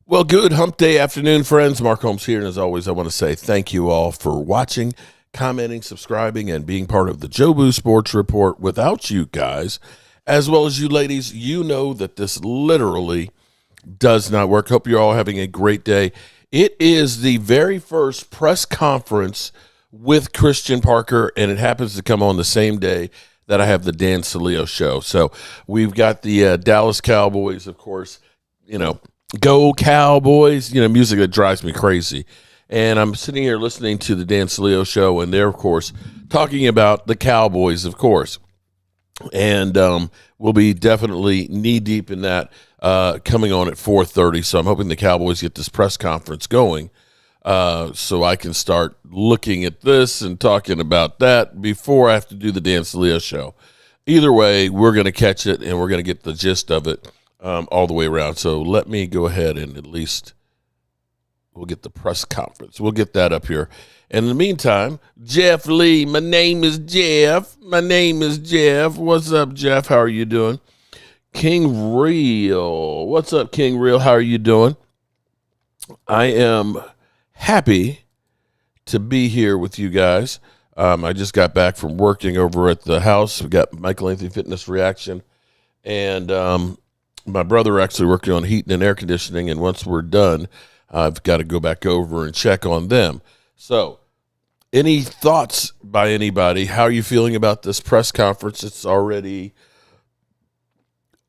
Well, good hump day afternoon, friends. Mark Holmes here, and as always, I want to say thank you all for watching, commenting, subscribing, and being part of the Jobu Sports Report. Without you guys, as well as you ladies, you know that this literally does not work. Hope you're all having a great day. It is the very first press conference with Christen Parker, and it happens to come on the same day that I have the Dan Selio show. So we've got the Dallas Cowboys, of course, Go Cowboys, music that drives me crazy. And I'm sitting here listening to the Dan Selio show, and they're, of course, talking about the Cowboys, of course. And we'll be definitely knee-deep in that coming on at 4:30. So I'm hoping the Cowboys get this press conference going so I can start looking at this and talking about that before I have to do the Dan Selio show. Either way, we're going to catch it, and we're going to get the gist of it. All the way around. So let me go ahead and at least we'll get the press conference. We'll get that up here. And in the meantime, Jeff Lee, my name is Jeff. What's up, Jeff? How are you doing? King Real. What's up, King Real? How are you doing? I am happy to be here with you guys. I just got back from working over at the house. We got Michael Anthony Fitness Reaction. And my brother actually working on heating and air conditioning, and once we're done, I've got to go back over and check on them. So, any thoughts by anybody? How are you feeling about this press conference? It's already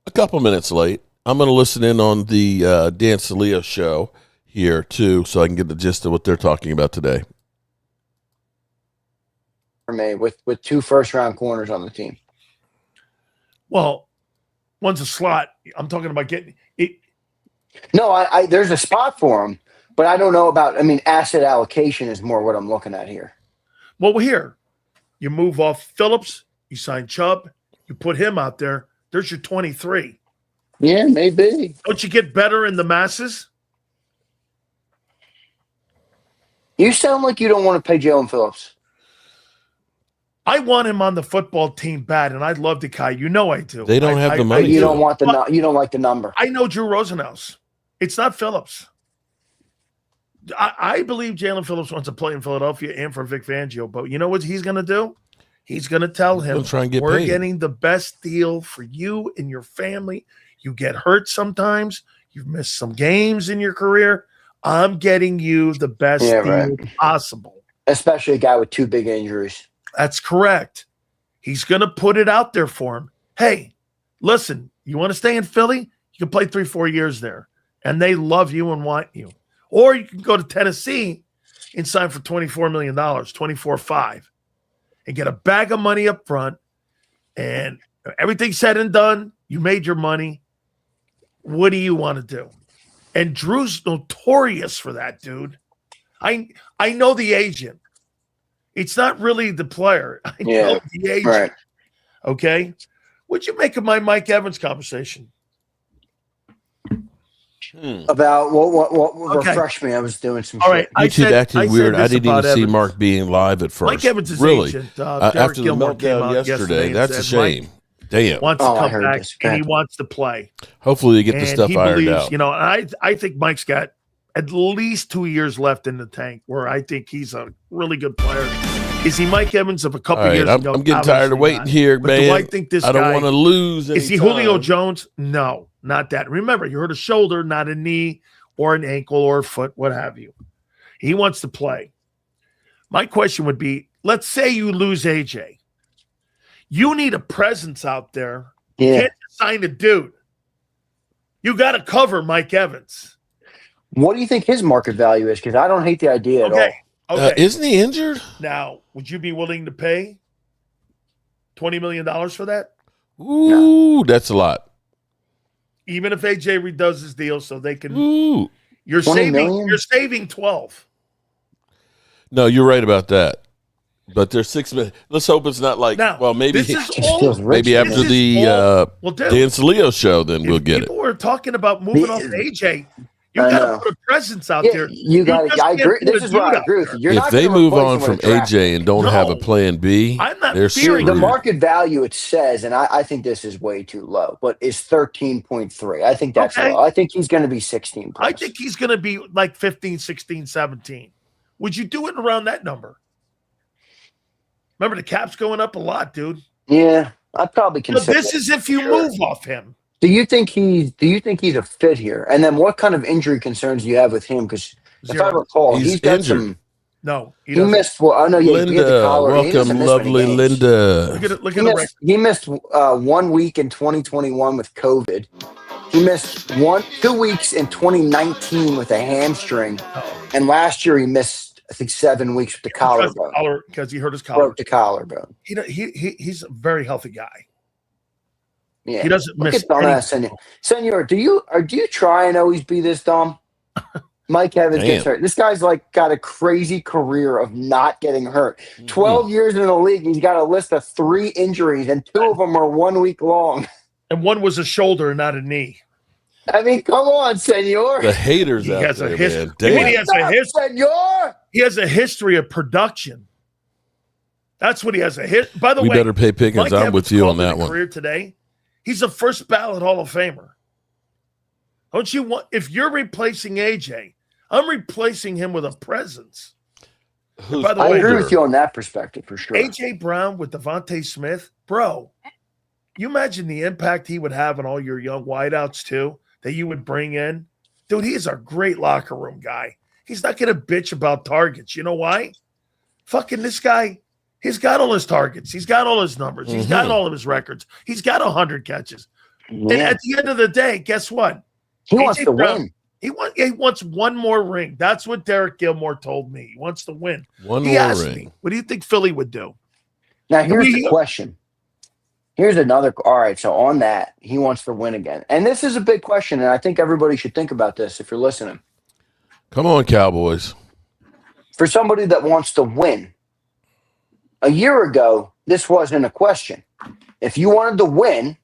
a couple minutes late. I'm going to listen in on the Dan Selio show here, too, so I can get the gist of what they're talking about today. With two first-round corners on the team. Well, one's a slot. I'm talking about getting it. No, I there's a spot for him, but I don't know about. Asset allocation is more what I'm looking at here. Well, here you move off Phillips, you sign Chubb, you put him out there. There's your 23. Yeah, maybe. Don't you get better in the masses? You sound like you don't want to pay Jalen Phillips. I want him on the football team bad, and I'd love to, Kai. You know I do. They don't have the money. You don't want you don't like the number. I know Drew Rosenhaus. It's not Phillips. I believe Jalen Phillips wants to play in Philadelphia and for Vic Fangio, but you know what he's going to do? He's going to tell him, we're paid. Getting the best deal for you and your family. You get hurt sometimes. You've missed some games in your career. I'm getting you the best deal possible. Especially a guy with two big injuries. That's correct. He's going to put it out there for him. Hey, listen, you want to stay in Philly? You can play 3-4 years there, and they love you and want you. Or you can go to Tennessee and sign for $24 million, $24.5, and get a bag of money up front, and everything said and done, you made your money. What do you want to do? And Drew's notorious for that, dude. I know the agent. It's not really the player. I know the agent. Right. Okay? What'd you make of my Mike Evans conversation? About what refresh me. I was doing some shit. YouTube acting weird. I didn't even see Mark being live at first. Mike Evans is really agent. after the meltdown yesterday. That's a shame. Damn. Wants to come back and he wants to play. Hopefully they get the stuff ironed out. I think Mike's got at least 2 years left in the tank where I think he's a really good player. Is he Mike Evans of a couple years ago? I'm getting tired of waiting here, man. Do I think this guy? I don't want to lose. Is he Julio Jones? No, not that. Remember, you hurt a shoulder, not a knee or an ankle or a foot, what have you. He wants to play. My question would be, let's say you lose AJ. You need a presence out there. You can't just sign a dude. You got to cover Mike Evans. What do you think his market value is? Because I don't hate the idea at all. Okay. Isn't he injured? Now, would you be willing to pay $20 million for that? Ooh, that's a lot. Even if AJ redoes his deal so they can you're saving 12. No, you're right about that. But there's 6 minutes. Let's hope it's not like, maybe maybe after the Dan Selio show, then we'll get it. People were talking about moving off AJ. You I got to know. put a presence out Yeah, there. you got just to. I can't agree. put This a is where dude I out agree with there. you. You're If not they gonna move replace on him with from a draft AJ and don't have a No. plan B, I'm not they're fearing The screwed. market value, it says, and I think this is way too low, but is 13.3. I think that's Okay. low. I think he's going to be 16 plus. I think he's going to be like 15, 16, 17. Would you do it around that number? Remember, the cap's going up a lot, dude. Yeah, I'd probably No, consider. this is if you Sure. move off him. Do you think he's a fit here? And then what kind of injury concerns do you have with him? Because if I Zero. recall, He's he's got injured. some. No, he He doesn't. missed. Well, I know. Yeah, he had the Linda, collar. He doesn't welcome, miss many lovely games. Linda. Look He at the record. missed 1 week in 2021 with COVID. He missed 2 weeks in 2019 with a hamstring, and last year he missed, I think, 7 weeks with the collarbone. Because he hurt his collar. Broke the collarbone. He's a very healthy guy. Yeah, He doesn't look miss at dumbass Senor. Do you try and always be this dumb? Mike Evans gets Damn. hurt. This guy's like got a crazy career of not getting hurt. 12 years in the league, he's got a list of 3 injuries, and 2 of them are 1 week long. And one was a shoulder, not a knee. I mean, come on, Senor. The haters He out has a there, history. man. I mean, Damn. he has a history. Senor. He has a history of production. That's what he has a hit. By the We way, better pay Pickens. Mike I'm Evans with you called on that it a one. Career today, he's a first ballot Hall of Famer. Don't you want? If you're replacing AJ, I'm replacing him with a presence. Who's By the I way, agree with you on that perspective for sure. AJ Brown with Devontae Smith, bro. You imagine the impact he would have on all your young wideouts too, that you would bring in. Dude, he is a great locker room guy. He's not going to bitch about targets. You know why? Fucking this guy, he's got all his targets. He's got all his numbers. He's got all of his records. He's got 100 catches. Yeah. And at the end of the day, guess what? He AJ wants to Brown, win. He wants one more ring. That's what Derek Gilmore told me. He wants to win. One He more asked ring. me, what do you think Philly would do? Now, here's the question. Here's another. All right, so on that, he wants to win again. And this is a big question, and I think everybody should think about this if you're listening. Come on, Cowboys. For somebody that wants to win, a year ago, this wasn't a question. If you wanted to win,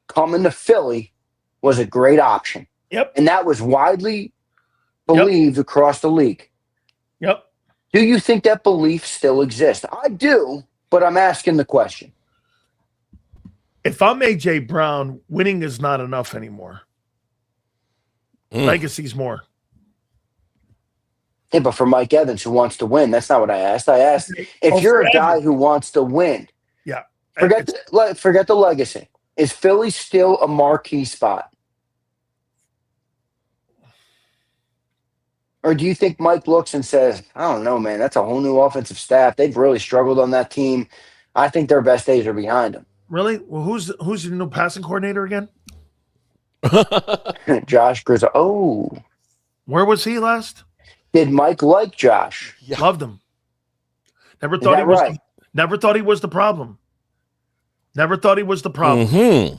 coming to Philly was a great option. Yep. And that was widely believed across the league. Yep. Do you think that belief still exists? I do, but I'm asking the question. If I'm AJ Brown, winning is not enough anymore. Legacy's more. Yeah, but for Mike Evans, who wants to win, that's not what I asked. I asked if you're a guy who wants to win. Yeah. Forget the legacy. Is Philly still a marquee spot? Or do you think Mike looks and says, I don't know, man, that's a whole new offensive staff. They've really struggled on that team. I think their best days are behind them. Really? Well, who's your new passing coordinator again? Josh Grizzo. Oh. Where was he last? Did Mike like Josh? Yeah. Loved him. Never thought he was the problem. Never thought he was the problem. Mm-hmm.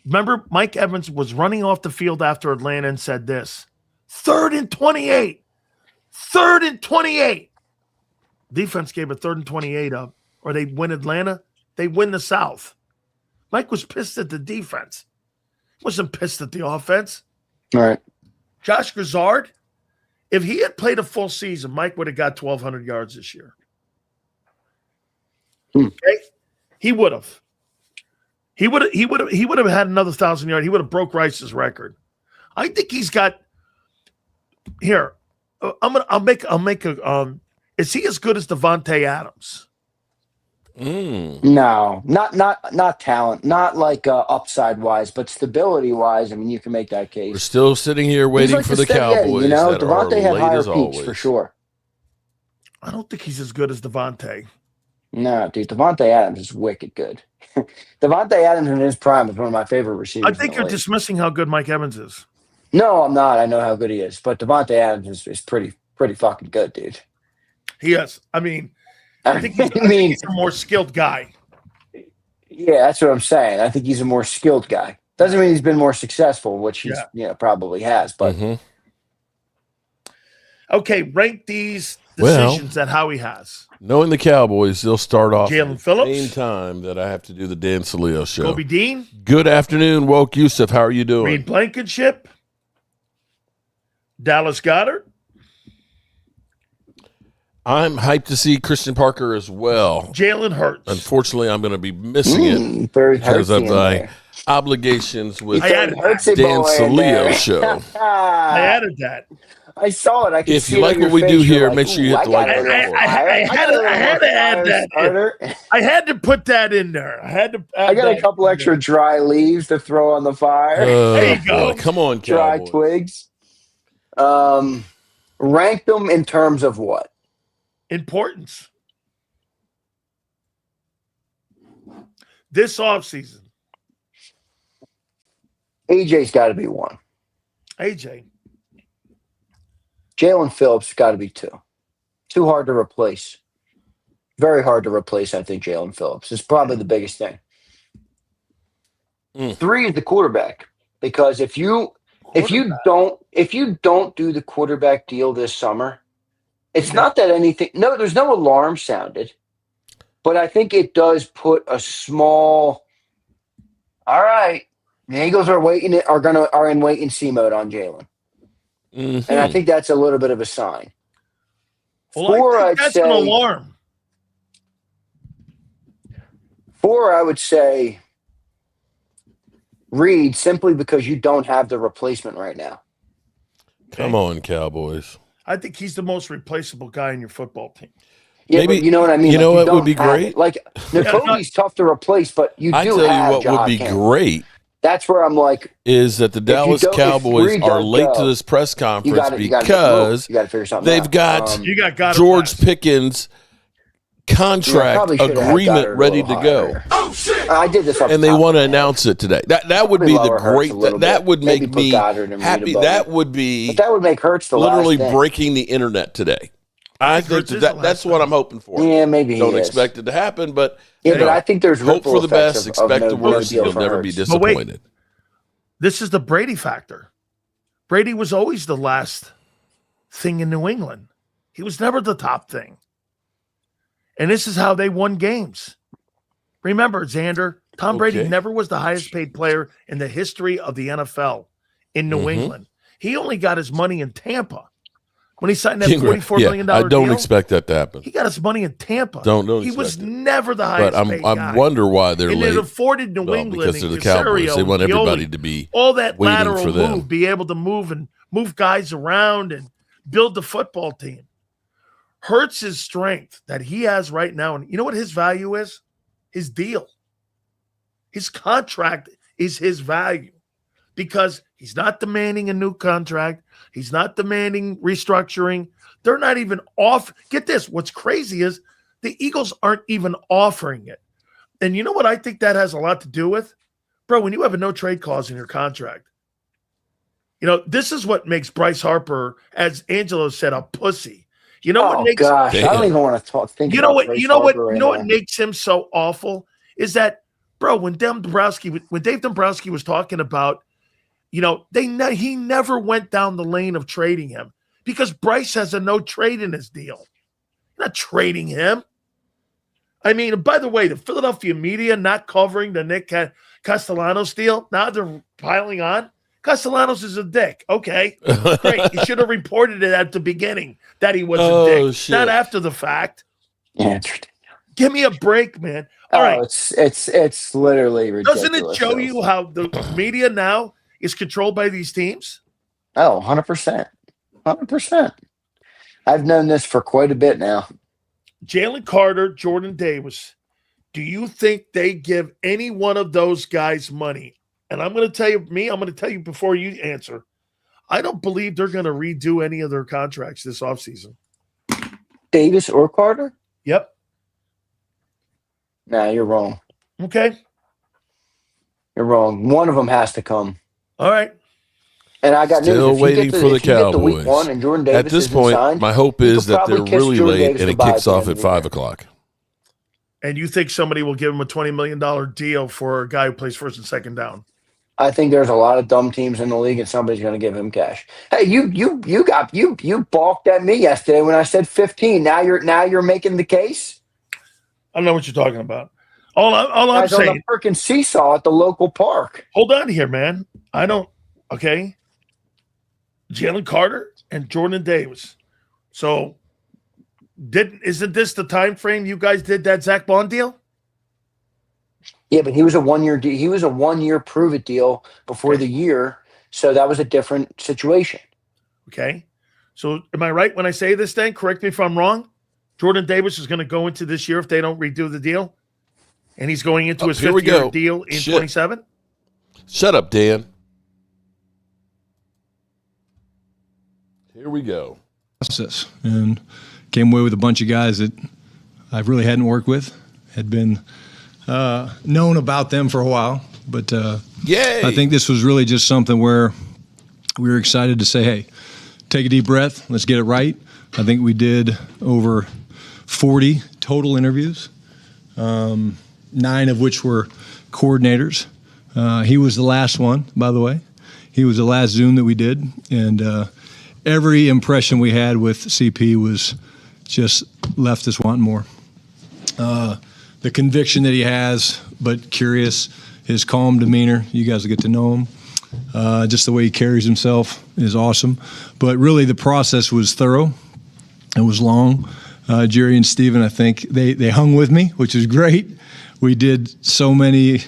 Remember, Mike Evans was running off the field after Atlanta and said this: 3rd and 28. 3rd and 28. Defense gave a 3rd and 28 up, or they win Atlanta. They win the South. Mike was pissed at the defense. He wasn't pissed at the offense. All right. Josh Grizzard, if he had played a full season, Mike would have got 1,200 yards this year. Okay? He would have. He would have had another 1,000 yards. He would have broke Rice's record. I think he's got here. I'll make a is he as good as Devontae Adams? No, not talent, not like upside wise, but stability wise. I mean, you can make that case. We're still sitting here waiting for the Cowboys. You know, that are Devontae had late higher as peaks always. for sure. I don't think he's as good as Devontae. No, dude, Devontae Adams is wicked good. Devontae Adams in his prime is one of my favorite receivers. I think you're dismissing how good Mike Evans is. No, I'm not. I know how good he is, but Devontae Adams is pretty fucking good, dude. He is. I mean, I think he's a more skilled guy. Yeah, that's what I'm saying. I think he's a more skilled guy. Doesn't mean he's been more successful, which he's probably has. But okay, rank these decisions that Howie has. Knowing the Cowboys, they'll start off Jalen at Phillips. the same time that I have to do the Dan Selio show. Kobe Dean. Good afternoon, Woke Yusuf. How are you doing? Reed Blankenship. Dallas Goedert. I'm hyped to see Christen Parker as well. Jalen Hurts. Unfortunately, I'm going to be missing it because of my obligations with Dan Selio show. I added that. I saw it. I can if see you it like on your what we face. do You're here, like, make sure you hit the like button. I had to add that. I had to put that in there. I got a couple extra dry leaves to throw on the fire. There you go. Boy, come on, dry Cowboys. twigs. Rank them in terms of what? Importance. This offseason. AJ's got to be 1. AJ. Jalen Phillips got to be 2. Too hard to replace. Very hard to replace, I think, Jalen Phillips. It's probably the biggest thing. 3 is the quarterback. Because if you don't do the quarterback deal this summer, it's not that anything. No, there's no alarm sounded, but I think it does put a small. All right, the Eagles are in wait and see mode on Jalen, and I think that's a little bit of a sign. Well, 4, I think that's an alarm. 4, I would say. Reed, simply because you don't have the replacement right now. Come on, Cowboys. I think he's the most replaceable guy in your football team. Yeah, maybe, but you know what I mean? You know what would be great? Like, Nakobe's tough to replace, but you do have what would be great. That's where I'm like. Is that the Dallas Cowboys are late to this press conference because they've got George Pickens' contract agreement ready to go. Oh shit! I did this, and they want to announce it today. That would be the great. That would make me happy. That would be. But that would make Hurts the literally last breaking the internet today. I think that's what I'm hoping for. Yeah, maybe. Don't expect it to happen, but but I think there's hope for the best, expect the worst. You'll never be disappointed. Wait, this is the Brady factor. Brady was always the last thing in New England. He was never the top thing. And this is how they won games. Remember, Xander, Tom Brady never was the highest paid player in the history of the NFL in New England. He only got his money in Tampa when he signed that $44 million deal. I don't expect that to happen. He got his money in Tampa. Don't he was never the highest paid guy. But I wonder why they're late. And it afforded New England because they're the Cowboys. They want everybody to be all that lateral for them. move, be able to move guys around and build the football team. Hurts' strength that he has right now, and you know what his value is? His deal. His contract is his value because he's not demanding a new contract. He's not demanding restructuring. They're not even off. Get this. What's crazy is the Eagles aren't even offering it. And you know what I think that has a lot to do with? Bro, when you have a no trade clause in your contract, this is what makes Bryce Harper, as Angelo said, a pussy. You know what makes I don't even want to think. You know what makes him so awful is that, bro, when Dave Dombrowski was talking about, he never went down the lane of trading him because Bryce has a no trade in his deal. Not trading him. I mean, by the way, the Philadelphia media not covering the Nick Castellanos deal. Now they're piling on. Castellanos is a dick. Okay, great. He should have reported it at the beginning that he was a dick, not after the fact. Yeah, give me a break, man. All right, it's literally ridiculous. Doesn't it show you how the media now is controlled by these teams? Oh, 100%. 100%. I've known this for quite a bit now. Jalen Carter, Jordan Davis. Do you think they give any one of those guys money? And I'm going to tell you before you answer. I don't believe they're going to redo any of their contracts this offseason. Davis or Carter? Yep. Nah, you're wrong. Okay. You're wrong. One of them has to come. All right. And I got still waiting for the Cowboys. And Jordan Davis at this point, signed, my hope is that they're really late and it kicks off at 5 o'clock. And you think somebody will give him a $20 million deal for a guy who plays first and second down? I think there's a lot of dumb teams in the league, and somebody's going to give him cash. Hey, you balked at me yesterday when I said 15. Now you're making the case. I don't know what you're talking about. All I'm saying, on the freaking seesaw at the local park. Hold on here, man. I don't. Okay. Jalen Carter and Jordan Davis. So isn't this the time frame you guys did that Zach Bond deal? Yeah, but he was a 1-year deal. He was a 1-year prove it deal before the year. So that was a different situation. Okay. So am I right when I say this then? Correct me if I'm wrong. Jordan Davis is going to go into this year if they don't redo the deal. And he's going into his 5th-year deal in 27? Shut up, Dan. Here we go. And came away with a bunch of guys that I really hadn't worked with, had been known about them for a while. But I think this was really just something where we were excited to say, hey, take a deep breath. Let's get it right. I think we did over 40 total interviews, 9 of which were coordinators. He was the last one, by the way. He was the last Zoom that we did. And every impression we had with CP was just left us wanting more. The conviction that he has, but curious, his calm demeanor, you guys will get to know him. Just the way he carries himself is awesome. But really the process was thorough. It was long. Jerry and Steven, I think, they hung with me, which is great. We did so many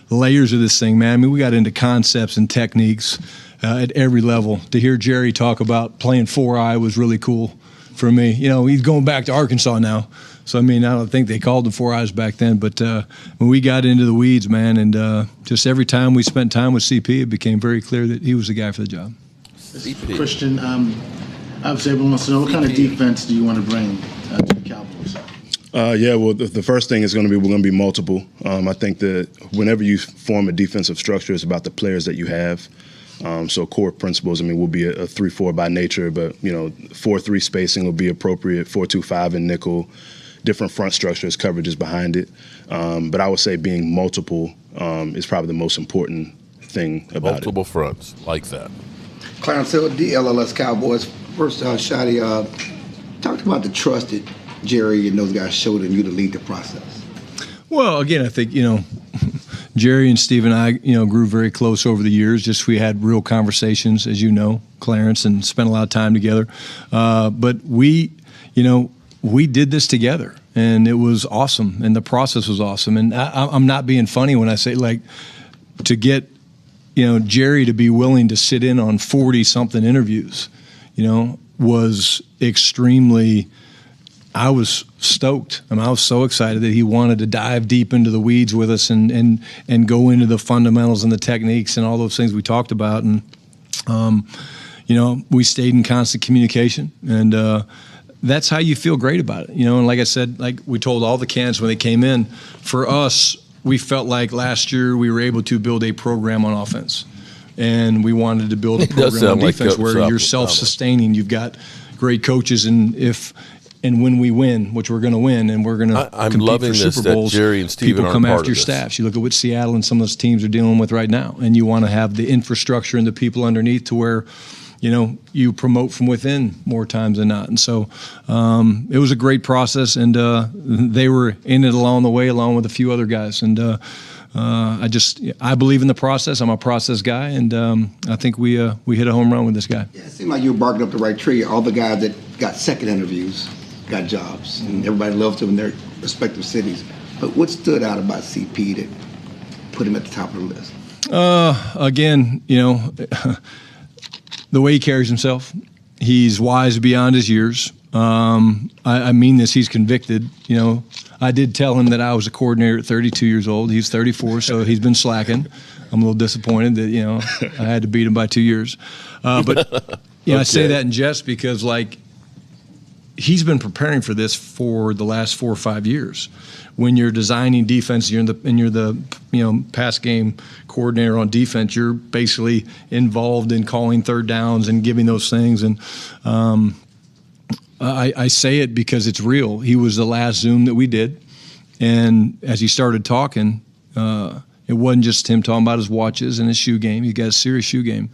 layers of this thing, man. I mean, we got into concepts and techniques at every level. To hear Jerry talk about playing 4-eye was really cool for me. You know, he's going back to Arkansas now. So, I mean, I don't think they called them 4-eyes back then. But when we got into the weeds, man, and just every time we spent time with CP, it became very clear that he was the guy for the job. Christen, obviously everyone wants to know, what kind of defense do you want to bring to the Cowboys? Well, the first thing is we're going to be multiple. I think that whenever you form a defensive structure, it's about the players that you have. So core principles, I mean, will be a 3-4 by nature, but, 4-3 spacing will be appropriate, 4-2-5 in nickel, different front structures, coverages behind it. But I would say being multiple is probably the most important thing about multiple fronts, like that. Clarence Hill, DLLS Cowboys. First, Shadi, talked about the trust that Jerry and those guys showed in you to lead the process. Well, again, I think, Jerry and Steve and I, grew very close over the years. Just we had real conversations, as you know, Clarence, and spent a lot of time together. But we did this together, and it was awesome, and the process was awesome. And I'm not being funny when I say, like, to get, Jerry to be willing to sit in on 40-something interviews, was extremely – I was stoked. I was so excited that he wanted to dive deep into the weeds with us and go into the fundamentals and the techniques and all those things we talked about. And, we stayed in constant communication. And that's how you feel great about it. And like I said, like we told all the cans when they came in, for us, we felt like last year we were able to build a program on offense. And we wanted to build a program on defense where you're self-sustaining. You've got great coaches, and when we win, which we're going to win, and we're going to compete for Super Bowls, Jerry and Steven people come after your staffs. You look at what Seattle and some of those teams are dealing with right now, and you want to have the infrastructure and the people underneath to where, you promote from within more times than not. And so it was a great process, and they were in it along the way, along with a few other guys. And I believe in the process. I'm a process guy, and I think we hit a home run with this guy. Yeah, it seemed like you were barking up the right tree. All the guys that got second interviews got jobs, and everybody loved him in their respective cities. But what stood out about CP that put him at the top of the list? Again, the way he carries himself. He's wise beyond his years. I mean this. He's convicted. I did tell him that I was a coordinator at 32 years old. He's 34, so he's been slacking. I'm a little disappointed that I had to beat him by 2 years. But okay. I say that in jest because he's been preparing for this for the last 4 or 5 years. When you're designing defense, you're the pass game coordinator on defense. You're basically involved in calling third downs and giving those things. And I say it because it's real. He was the last Zoom that we did, and as he started talking, it wasn't just him talking about his watches and his shoe game. He got a serious shoe game.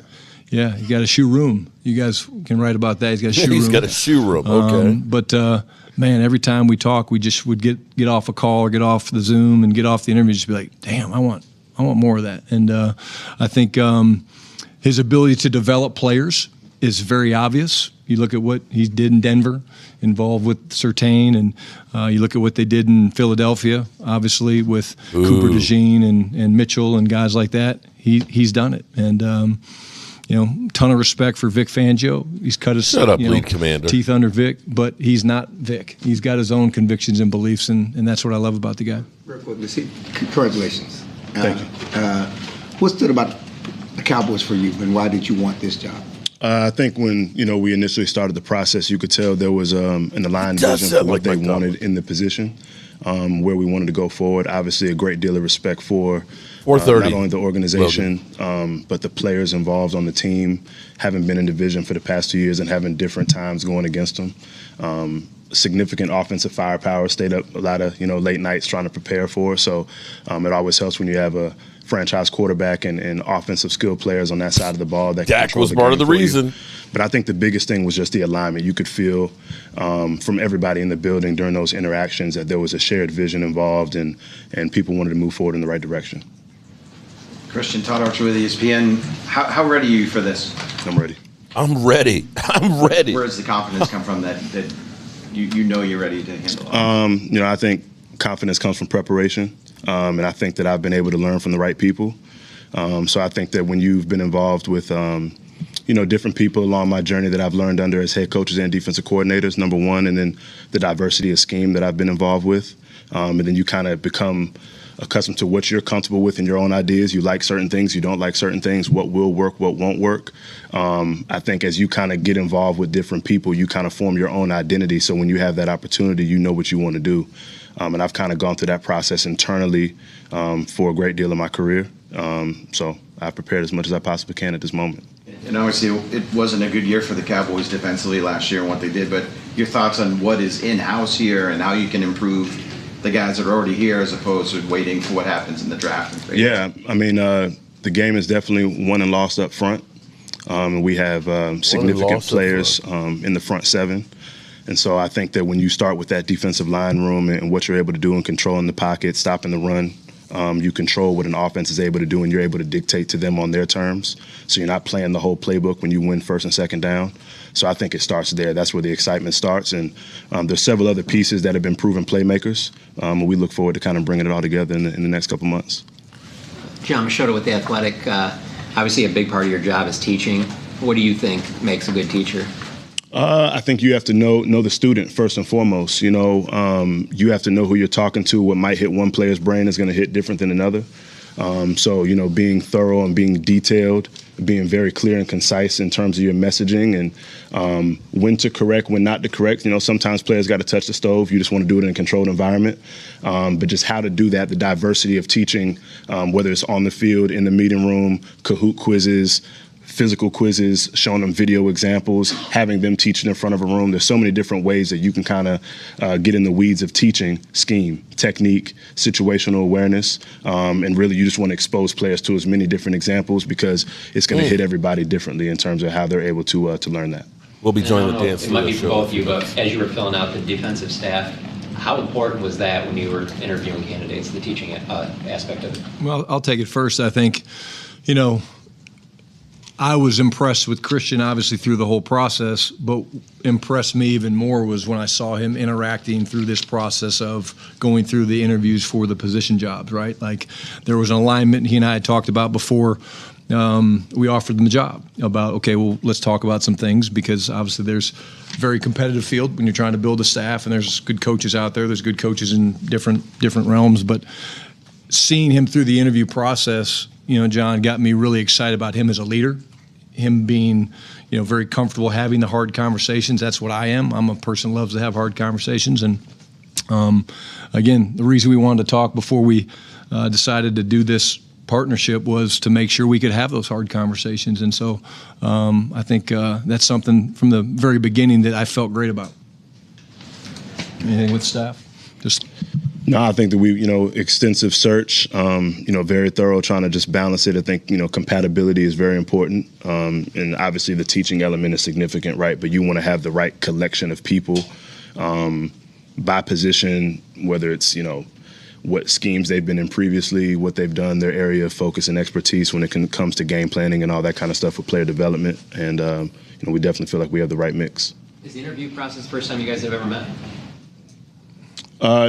Yeah, he got a shoe room. You guys can write about that. He's got a shoe room. He's got a shoe room. Okay. But man, every time we talk, we just would get off a call or get off the Zoom and get off the interview, just be like, damn, I want more of that. And I think his ability to develop players is very obvious. You look at what he did in Denver, involved with Surtain, and you look at what they did in Philadelphia, obviously with Cooper DeJean and Mitchell and guys like that. He's done it, and ton of respect for Vic Fangio. He's cut his lead commander teeth under Vic, but he's not Vic. He's got his own convictions and beliefs, and that's what I love about the guy. Real quickly, congratulations. Thank you. What stood about the Cowboys for you, and why did you want this job? I think when we initially started the process, you could tell there was an aligned vision for what they wanted in the position, where we wanted to go forward. Obviously, a great deal of respect for not only the organization, but the players involved on the team, having been in division for the past 2 years and having different times going against them. Significant offensive firepower, stayed up a lot of late nights trying to prepare for. So it always helps when you have a franchise quarterback and offensive skill players on that side of the ball. That Dak was part of the reason. But I think the biggest thing was just the alignment. You could feel from everybody in the building during those interactions that there was a shared vision involved, and people wanted to move forward in the right direction. Christian, Todd Archer with ESPN. How ready are you for this? I'm ready. I'm ready. I'm ready. Where does the confidence come from that you know you're ready to handle it? I think confidence comes from preparation, and I think that I've been able to learn from the right people. So I think that when you've been involved with different people along my journey that I've learned under as head coaches and defensive coordinators, number one, and then the diversity of scheme that I've been involved with, and then you kind of become accustomed to what you're comfortable with in your own ideas. You like certain things, you don't like certain things, what will work, what won't work. I think as you kind of get involved with different people, you kind of form your own identity. So when you have that opportunity, you know what you want to do. And I've kind of gone through that process internally for a great deal of my career. So I've prepared as much as I possibly can at this moment. And obviously it wasn't a good year for the Cowboys defensively last year and what they did, but your thoughts on what is in-house here and how you can improve the guys that are already here as opposed to waiting for what happens in the draft? Yeah, I mean, the game is definitely won and lost up front. And we have significant players in the front seven. And so I think that when you start with that defensive line room and what you're able to do in controlling the pocket, stopping the run, you control what an offense is able to do, and you're able to dictate to them on their terms. So you're not playing the whole playbook when you win first and second down. So I think it starts there. That's where the excitement starts. And there's several other pieces that have been proven playmakers. And we look forward to kind of bringing it all together in the next couple months. John Machota with The Athletic. Obviously a big part of your job is teaching. What do you think makes a good teacher? I think you have to know the student first and foremost. You have to know who you're talking to. What might hit one player's brain is going to hit different than another. So being thorough and being detailed, being very clear and concise in terms of your messaging, and when to correct, when not to correct. Sometimes players got to touch the stove. You just want to do it in a controlled environment. But just how to do that, the diversity of teaching, whether it's on the field, in the meeting room, Kahoot quizzes, physical quizzes, showing them video examples, having them teach it in front of a room. There's so many different ways that you can kind of get in the weeds of teaching scheme, technique, situational awareness, and really you just want to expose players to as many different examples because it's going to hit everybody differently in terms of how they're able to learn that. We'll be joined with Dan It might be Selio for both of you, but as you were filling out the defensive staff, how important was that when you were interviewing candidates, the teaching aspect of it? Well, I'll take it first. I think, I was impressed with Christian, obviously, through the whole process, but impressed me even more was when I saw him interacting through this process of going through the interviews for the position jobs, right? Like there was an alignment he and I had talked about before we offered them the job about, okay, well, let's talk about some things because obviously there's a very competitive field when you're trying to build a staff and there's good coaches out there. There's good coaches in different realms, but seeing him through the interview process, John, got me really excited about him as a leader. Him being, very comfortable having the hard conversations. That's what I am. I'm a person who loves to have hard conversations. And again, the reason we wanted to talk before we decided to do this partnership was to make sure we could have those hard conversations. And so I think that's something from the very beginning that I felt great about. Anything with staff? No, I think that we, extensive search, very thorough, trying to just balance it. I think, compatibility is very important. And obviously the teaching element is significant, right? But you want to have the right collection of people by position, whether it's, what schemes they've been in previously, what they've done, their area of focus and expertise when it comes to game planning and all that kind of stuff with player development. And, we definitely feel like we have the right mix. Is the interview process the first time you guys have ever met?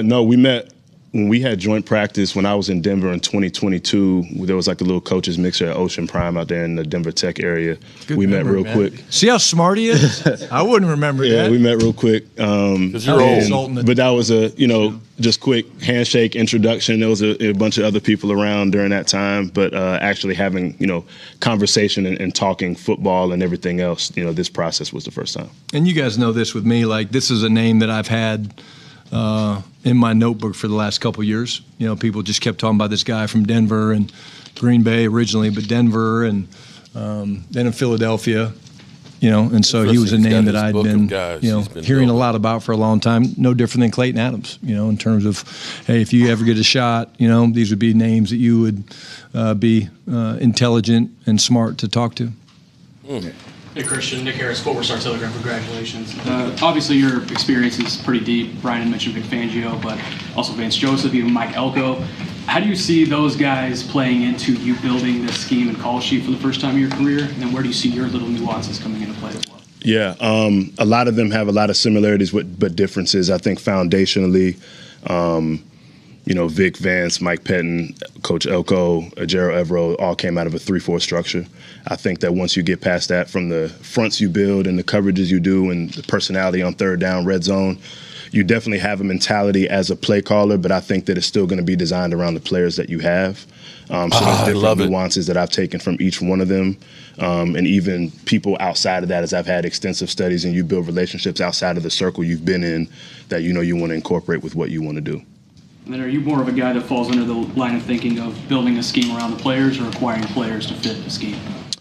No, we met when we had joint practice when I was in Denver in 2022. There was like a little coaches mixer at Ocean Prime out there in the Denver Tech area. We met real quick. See how smart he is? I wouldn't remember that. Yeah, we met real quick. Because you're old. But that was just quick handshake introduction. There was a bunch of other people around during that time. But actually having, conversation and talking football and everything else, this process was the first time. And you guys know this with me. Like, this is a name that I've had in my notebook for the last couple years. People just kept talking about this guy from Denver and Green Bay originally, but Denver and then in Philadelphia, and so he was a name that I'd been, hearing a lot about for a long time. No different than Clayton Adams, in terms of, hey, if you ever get a shot, these would be names that you would be intelligent and smart to talk to. Hey, Christian, Nick Harris, Forward Star Telegram, congratulations. Obviously, your experience is pretty deep. Brian mentioned Vic Fangio, but also Vance Joseph, even Mike Elko. How do you see those guys playing into you building this scheme and call sheet for the first time in your career? And then where do you see your little nuances coming into play as well? Yeah, a lot of them have a lot of similarities but differences. I think foundationally, Vic, Vance, Mike Pettin, Coach Elko, Gerald Evero all came out of a 3-4 structure. I think that once you get past that, from the fronts you build and the coverages you do and the personality on third down, red zone, you definitely have a mentality as a play caller, but I think that it's still going to be designed around the players that you have. So there's different nuances that I've taken from each one of them. And even people outside of that, as I've had extensive studies and you build relationships outside of the circle you've been in that you want to incorporate with what you want to do. And then are you more of a guy that falls under the line of thinking of building a scheme around the players or acquiring players to fit the scheme?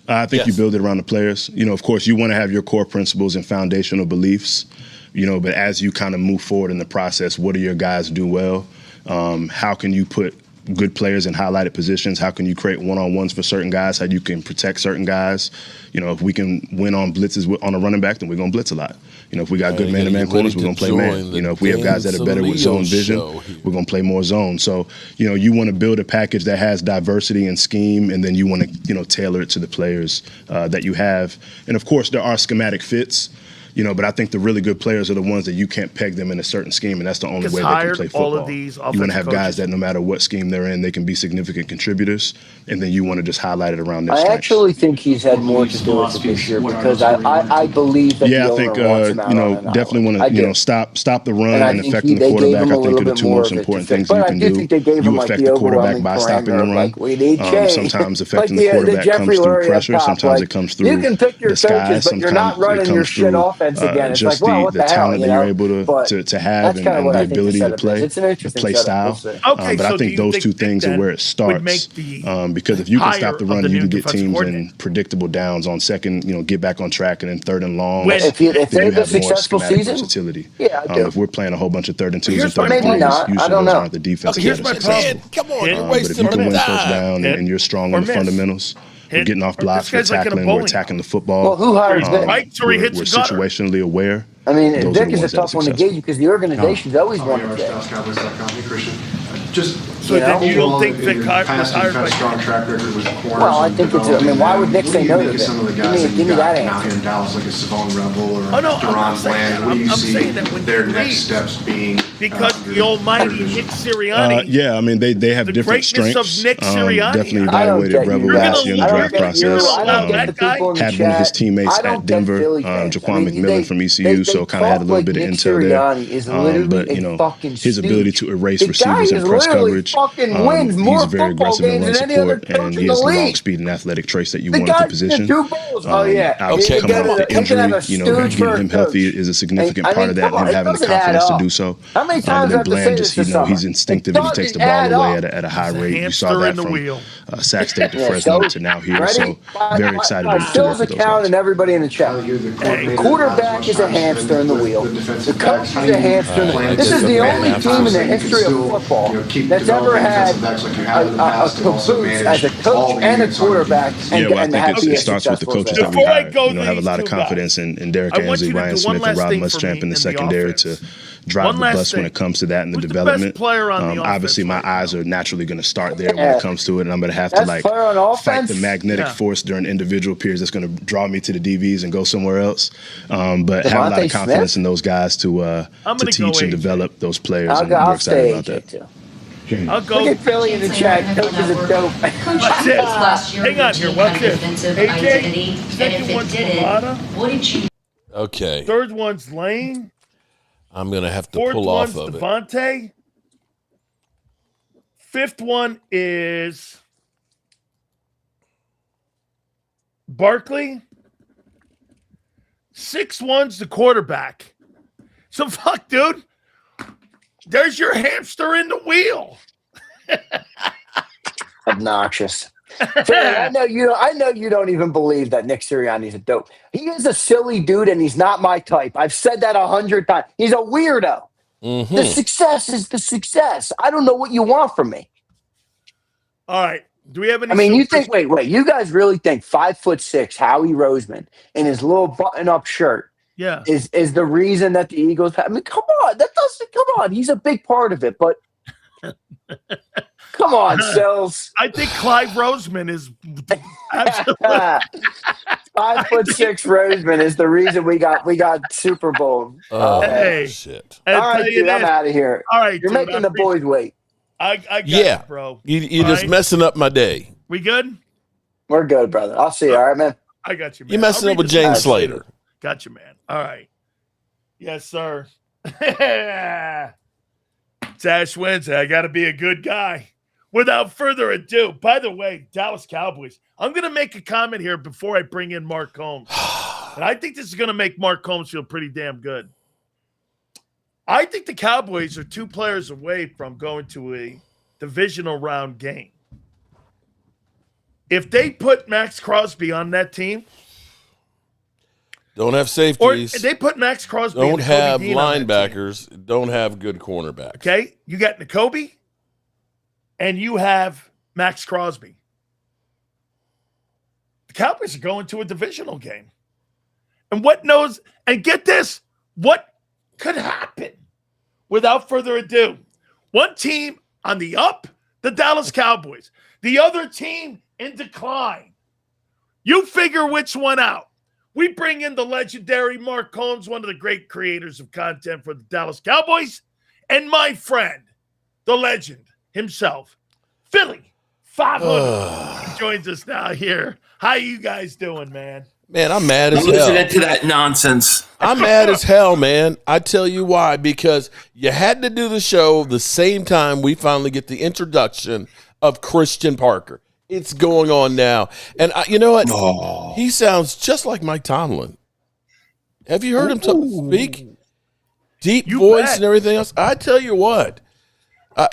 I think you build it around the players. Of course, you want to have your core principles and foundational beliefs, but as you kind of move forward in the process, what do your guys do well? How can you put good players in highlighted positions? How can you create one-on-ones for certain guys? How you can protect certain guys? If we can win on blitzes on a running back, then we're going to blitz a lot. If we got good man-to-man corners, we're going to play man. If we have guys that are better with zone vision, we're going to play more zone. So, you want to build a package that has diversity and scheme, and then you want to, tailor it to the players that you have. And, of course, there are schematic fits. But I think the really good players are the ones that you can't peg them in a certain scheme, and that's the only way they can play football. All of these you want to have guys that no matter what scheme they're in, they can be significant contributors, and then you want to just highlight it around their strengths. I actually think he's had more to do with it this year because I believe that I think definitely want to stop the run and affecting the quarterback. I think are the two most important things you can do. You affect the quarterback by stopping the run. Sometimes affecting the quarterback comes through pressure. Sometimes it comes through disguise. Sometimes it comes through just the talent that you're able to have and the ability to play, the play style. But I think those two things are where it starts. Because if you can stop the run, you can get teams in predictable downs on second, get back on track, and then third and long. If they have a successful season, versatility. Yeah, I do. If we're playing a whole bunch of 3rd and 2s and 3rd and 3s, usually those aren't the defense. Here's my problem. Come on, you're but wasting if you can win time. first down and you're strong on the fundamentals, we're getting off blocks, we're tackling, we're attacking the football. Well, who hired Vic? We're situationally aware. I mean, Vic is a tough one to gauge because the organization's always wanted Vic. Hey, Christian. Just so then you don't think Vic was hired by strong track record with corners. Well, I think it's. Why would Vic say no to Vic? Some of the guys Give me that out here answer. in Dallas, like a Savon Rebel or Duron Bland. What do you see their next steps being? Because the almighty Nick Sirianni. They have different strengths. Of Nick Sirianni. Definitely evaluated Rebel last year in the draft process. Had one of his teammates at Denver, Jaquan McMillan from ECU, so kind of had a little bit of intel there. But his ability to erase receivers in press coverage, he's very aggressive in run support, and he has the long speed and athletic traits that you want at the position. Obviously, coming off the injury, getting him healthy is a significant part of that, and him having the confidence to do so. And then Bland, he's instinctive and he takes the ball away at a high rate. You saw that from Sac State to Fresno to now here. So very excited to work with those guys. And everybody in the chat. Quarterback is a hamster in the wheel. The coach is a hamster in the wheel. This is the only team in the history of football that's ever had a caboose as a coach and a quarterback. I think it starts with the coaches that we hire. Have a lot of confidence in Derek Ansley, Ryan Smith, and Rob Muschamp in the secondary to drive the bus when it comes to that and the development. Obviously, my eyes are naturally going to start there when it comes to it, and I'm going to have to fight the magnetic force during individual periods that's going to draw me to the DVs and go somewhere else. But have a lot of confidence in those guys to teach and develop those players, and we're excited about that. Too. I'll go. Look at Philly in the chat. Coach is a dope. Watch this. Hang on here. Watch this. AJ, second one's Bravada. What did you? Okay. Third one's Lane. I'm going to have to Fourth pull off one's of Devontae. Fifth one is Barkley. Sixth one's the quarterback. So fuck, dude. There's your hamster in the wheel. Obnoxious. I know you don't even believe that Nick Sirianni's a dope. He is a silly dude, and he's not my type. I've said that 100 times. He's a weirdo. Mm-hmm. The success is the success. I don't know what you want from me. All right. Do we have any? I mean, you think? Wait. You guys really think 5'6" Howie Roseman in his little button-up shirt? Yeah. Is the reason that the Eagles have? I mean, come on. Come on. He's a big part of it, but come on, Sills. I think Clive Roseman is absolutely 5'6" Roseman is the reason we got Super Bowl. Hey, shit. All right, dude, I'm out of here. All right, you're making the boys wait. I got you, bro. You're just messing up my day. We good? We're good, brother. I'll see you. All right, man. I got you, man. You're messing up with James Slater. Got you, man. All right. Yes, sir. It's Ash Wednesday. I got to be a good guy. Without further ado, by the way, Dallas Cowboys, I'm going to make a comment here before I bring in Mark Holmes. And I think this is going to make Mark Holmes feel pretty damn good. I think the Cowboys are 2 players away from going to a divisional round game. If they put Max Crosby on that team, don't have safeties. or they put Max Crosby, don't have linebackers, don't have good cornerbacks. Okay, you got N'Kobe, and you have Max Crosby. The Cowboys are going to a divisional game. And get this, what could happen? Without further ado, one team on the up, the Dallas Cowboys. The other team in decline. You figure which one out. We bring in the legendary Mark Holmes, one of the great creators of content for the Dallas Cowboys, and my friend, the legend himself, Philly.500. He joins us now here. How you guys doing, man? Man, I'm mad as hell. Listening to that nonsense. I'm mad as hell, man. I tell you why. Because you had to do the show the same time we finally get the introduction of Christen Parker. It's going on now. And you know what? Oh. He sounds just like Mike Tomlin. Have you heard him speak? Deep voice and everything else. I tell you what.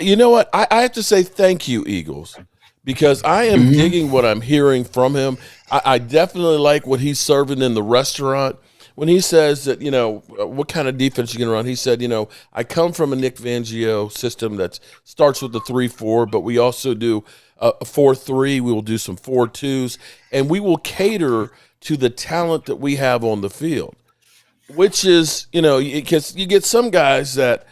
You know what? I have to say thank you, Eagles, because I am digging what I'm hearing from him. I definitely like what he's serving in the restaurant. When he says that, what kind of defense you going to run, he said, I come from a Nick Fangio system that starts with the 3-4, but we also do a 4-3. We will do some 4-2s, and we will cater to the talent that we have on the field, which is, because you get some guys that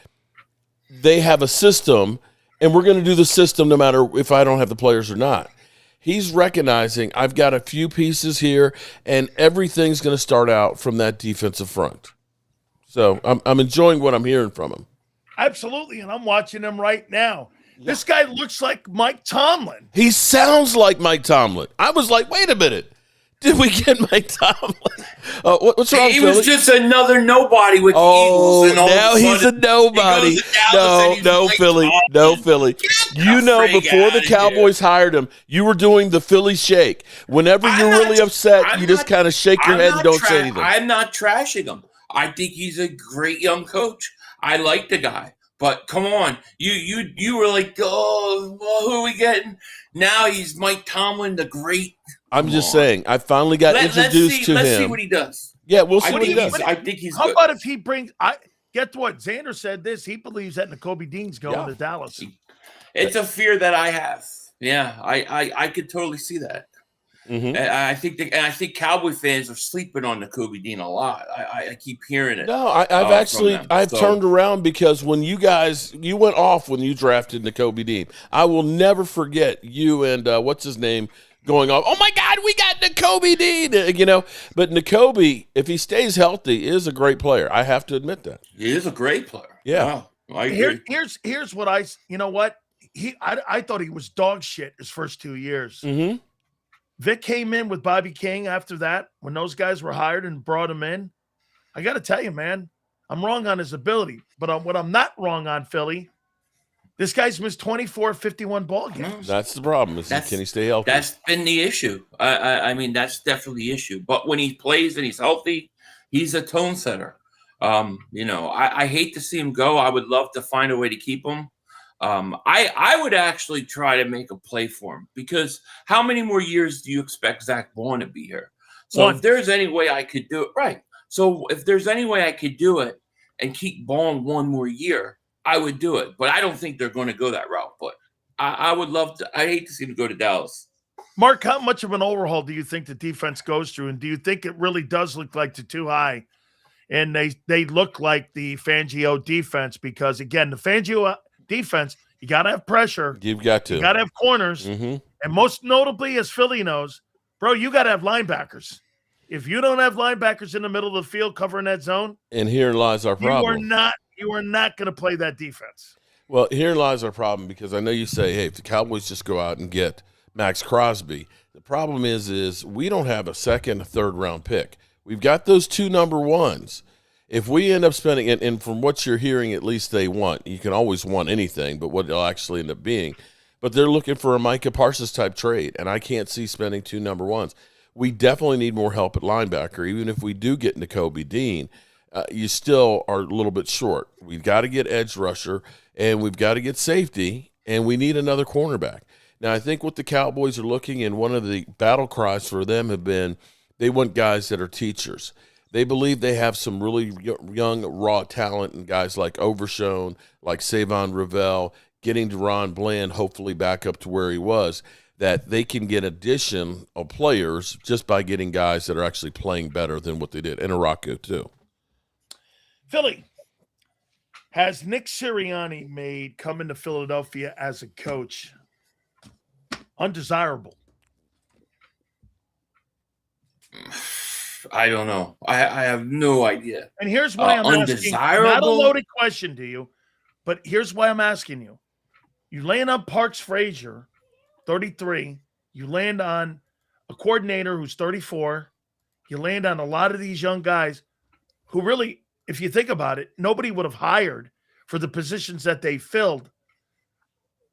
they have a system, and we're going to do the system no matter if I don't have the players or not. He's recognizing I've got a few pieces here, and everything's going to start out from that defensive front. So I'm enjoying what I'm hearing from him. Absolutely, and I'm watching him right now. Yeah. This guy looks like Mike Tomlin. He sounds like Mike Tomlin. I was like, wait a minute. Did we get Mike Tomlin? What's wrong, He Philly? was just another nobody with the Eagles. And all now he's a nobody. No, Philly. No, Philly. Before the Cowboys hired him, you were doing the Philly shake. Whenever you're really upset, you just kind of shake your head and don't say anything. I'm not trashing him. I think he's a great young coach. I like the guy. But come on, you were like, oh, well, who are we getting? Now he's Mike Tomlin, the great. I'm just saying, I finally got introduced to him. Let's see what he does. Yeah, we'll see what he does. I think he's How good. about if he brings guess what? Xander said this. He believes that N'Kobe Dean's going to Dallas. It's a fear that I have. Yeah, I could totally see that. And I think Cowboy fans are sleeping on Nakobe Dean a lot. I keep hearing it. No, I've turned around because when you went off when you drafted Nakobe Dean. I will never forget you and what's his name going off. Oh my God, we got Nakobe Dean. But Nakobe, if he stays healthy, is a great player. I have to admit that. He is a great player. Yeah. Wow, I agree. Here's what I thought he was dog shit his first 2 years. Mm-hmm. Vic came in with Bobby King after that when those guys were hired and brought him in. I got to tell you, man, I'm wrong on his ability. But what I'm not wrong on, Philly, this guy's missed 24, 51 ball games. That's the problem. Can he stay healthy? That's been the issue. I mean, that's definitely the issue. But when he plays and he's healthy, he's a tone setter. I hate to see him go. I would love to find a way to keep him. I would actually try to make a play for him because how many more years do you expect Zach Bourne to be here? So if there's any way I could do it, right. So if there's any way I could do it and keep Bourne one more year, I would do it. But I don't think they're going to go that route. But I would love to. I hate to see him go to Dallas. Mark, how much of an overhaul do you think the defense goes through? And do you think it really does look like the too high? And they look like the Fangio defense because, again, the Fangio defense, you got to have pressure. You've got to. You got to have corners. Mm-hmm. And most notably, as Philly knows, bro, you got to have linebackers. If you don't have linebackers in the middle of the field covering that zone. And here lies our problem. You are not going to play that defense. Well, here lies our problem because I know you say, hey, if the Cowboys just go out and get Max Crosby, the problem is we don't have a second, a third-round pick. We've got those 2 number ones. If we end up spending it, and from what you're hearing, at least they want. You can always want anything, but what it'll actually end up being. But they're looking for a Micah Parsons type trade, and I can't see spending 2 number ones. We definitely need more help at linebacker. Even if we do get Nakobe Dean, you still are a little bit short. We've got to get edge rusher, and we've got to get safety, and we need another cornerback. Now, I think what the Cowboys are looking, and one of the battle cries for them have been they want guys that are teachers. They believe they have some really young, raw talent and guys like Overshown, like Savon Ravel, getting Deron Bland hopefully back up to where he was, that they can get addition of players just by getting guys that are actually playing better than what they did. And Araku, too. Philly, has Nick Sirianni made coming to Philadelphia as a coach undesirable? I don't know. I have no idea. And here's why I'm asking. Not a loaded question to you, but here's why I'm asking you. You land on Parks Frazier, 33. You land on a coordinator who's 34. You land on a lot of these young guys who really, if you think about it, nobody would have hired for the positions that they filled.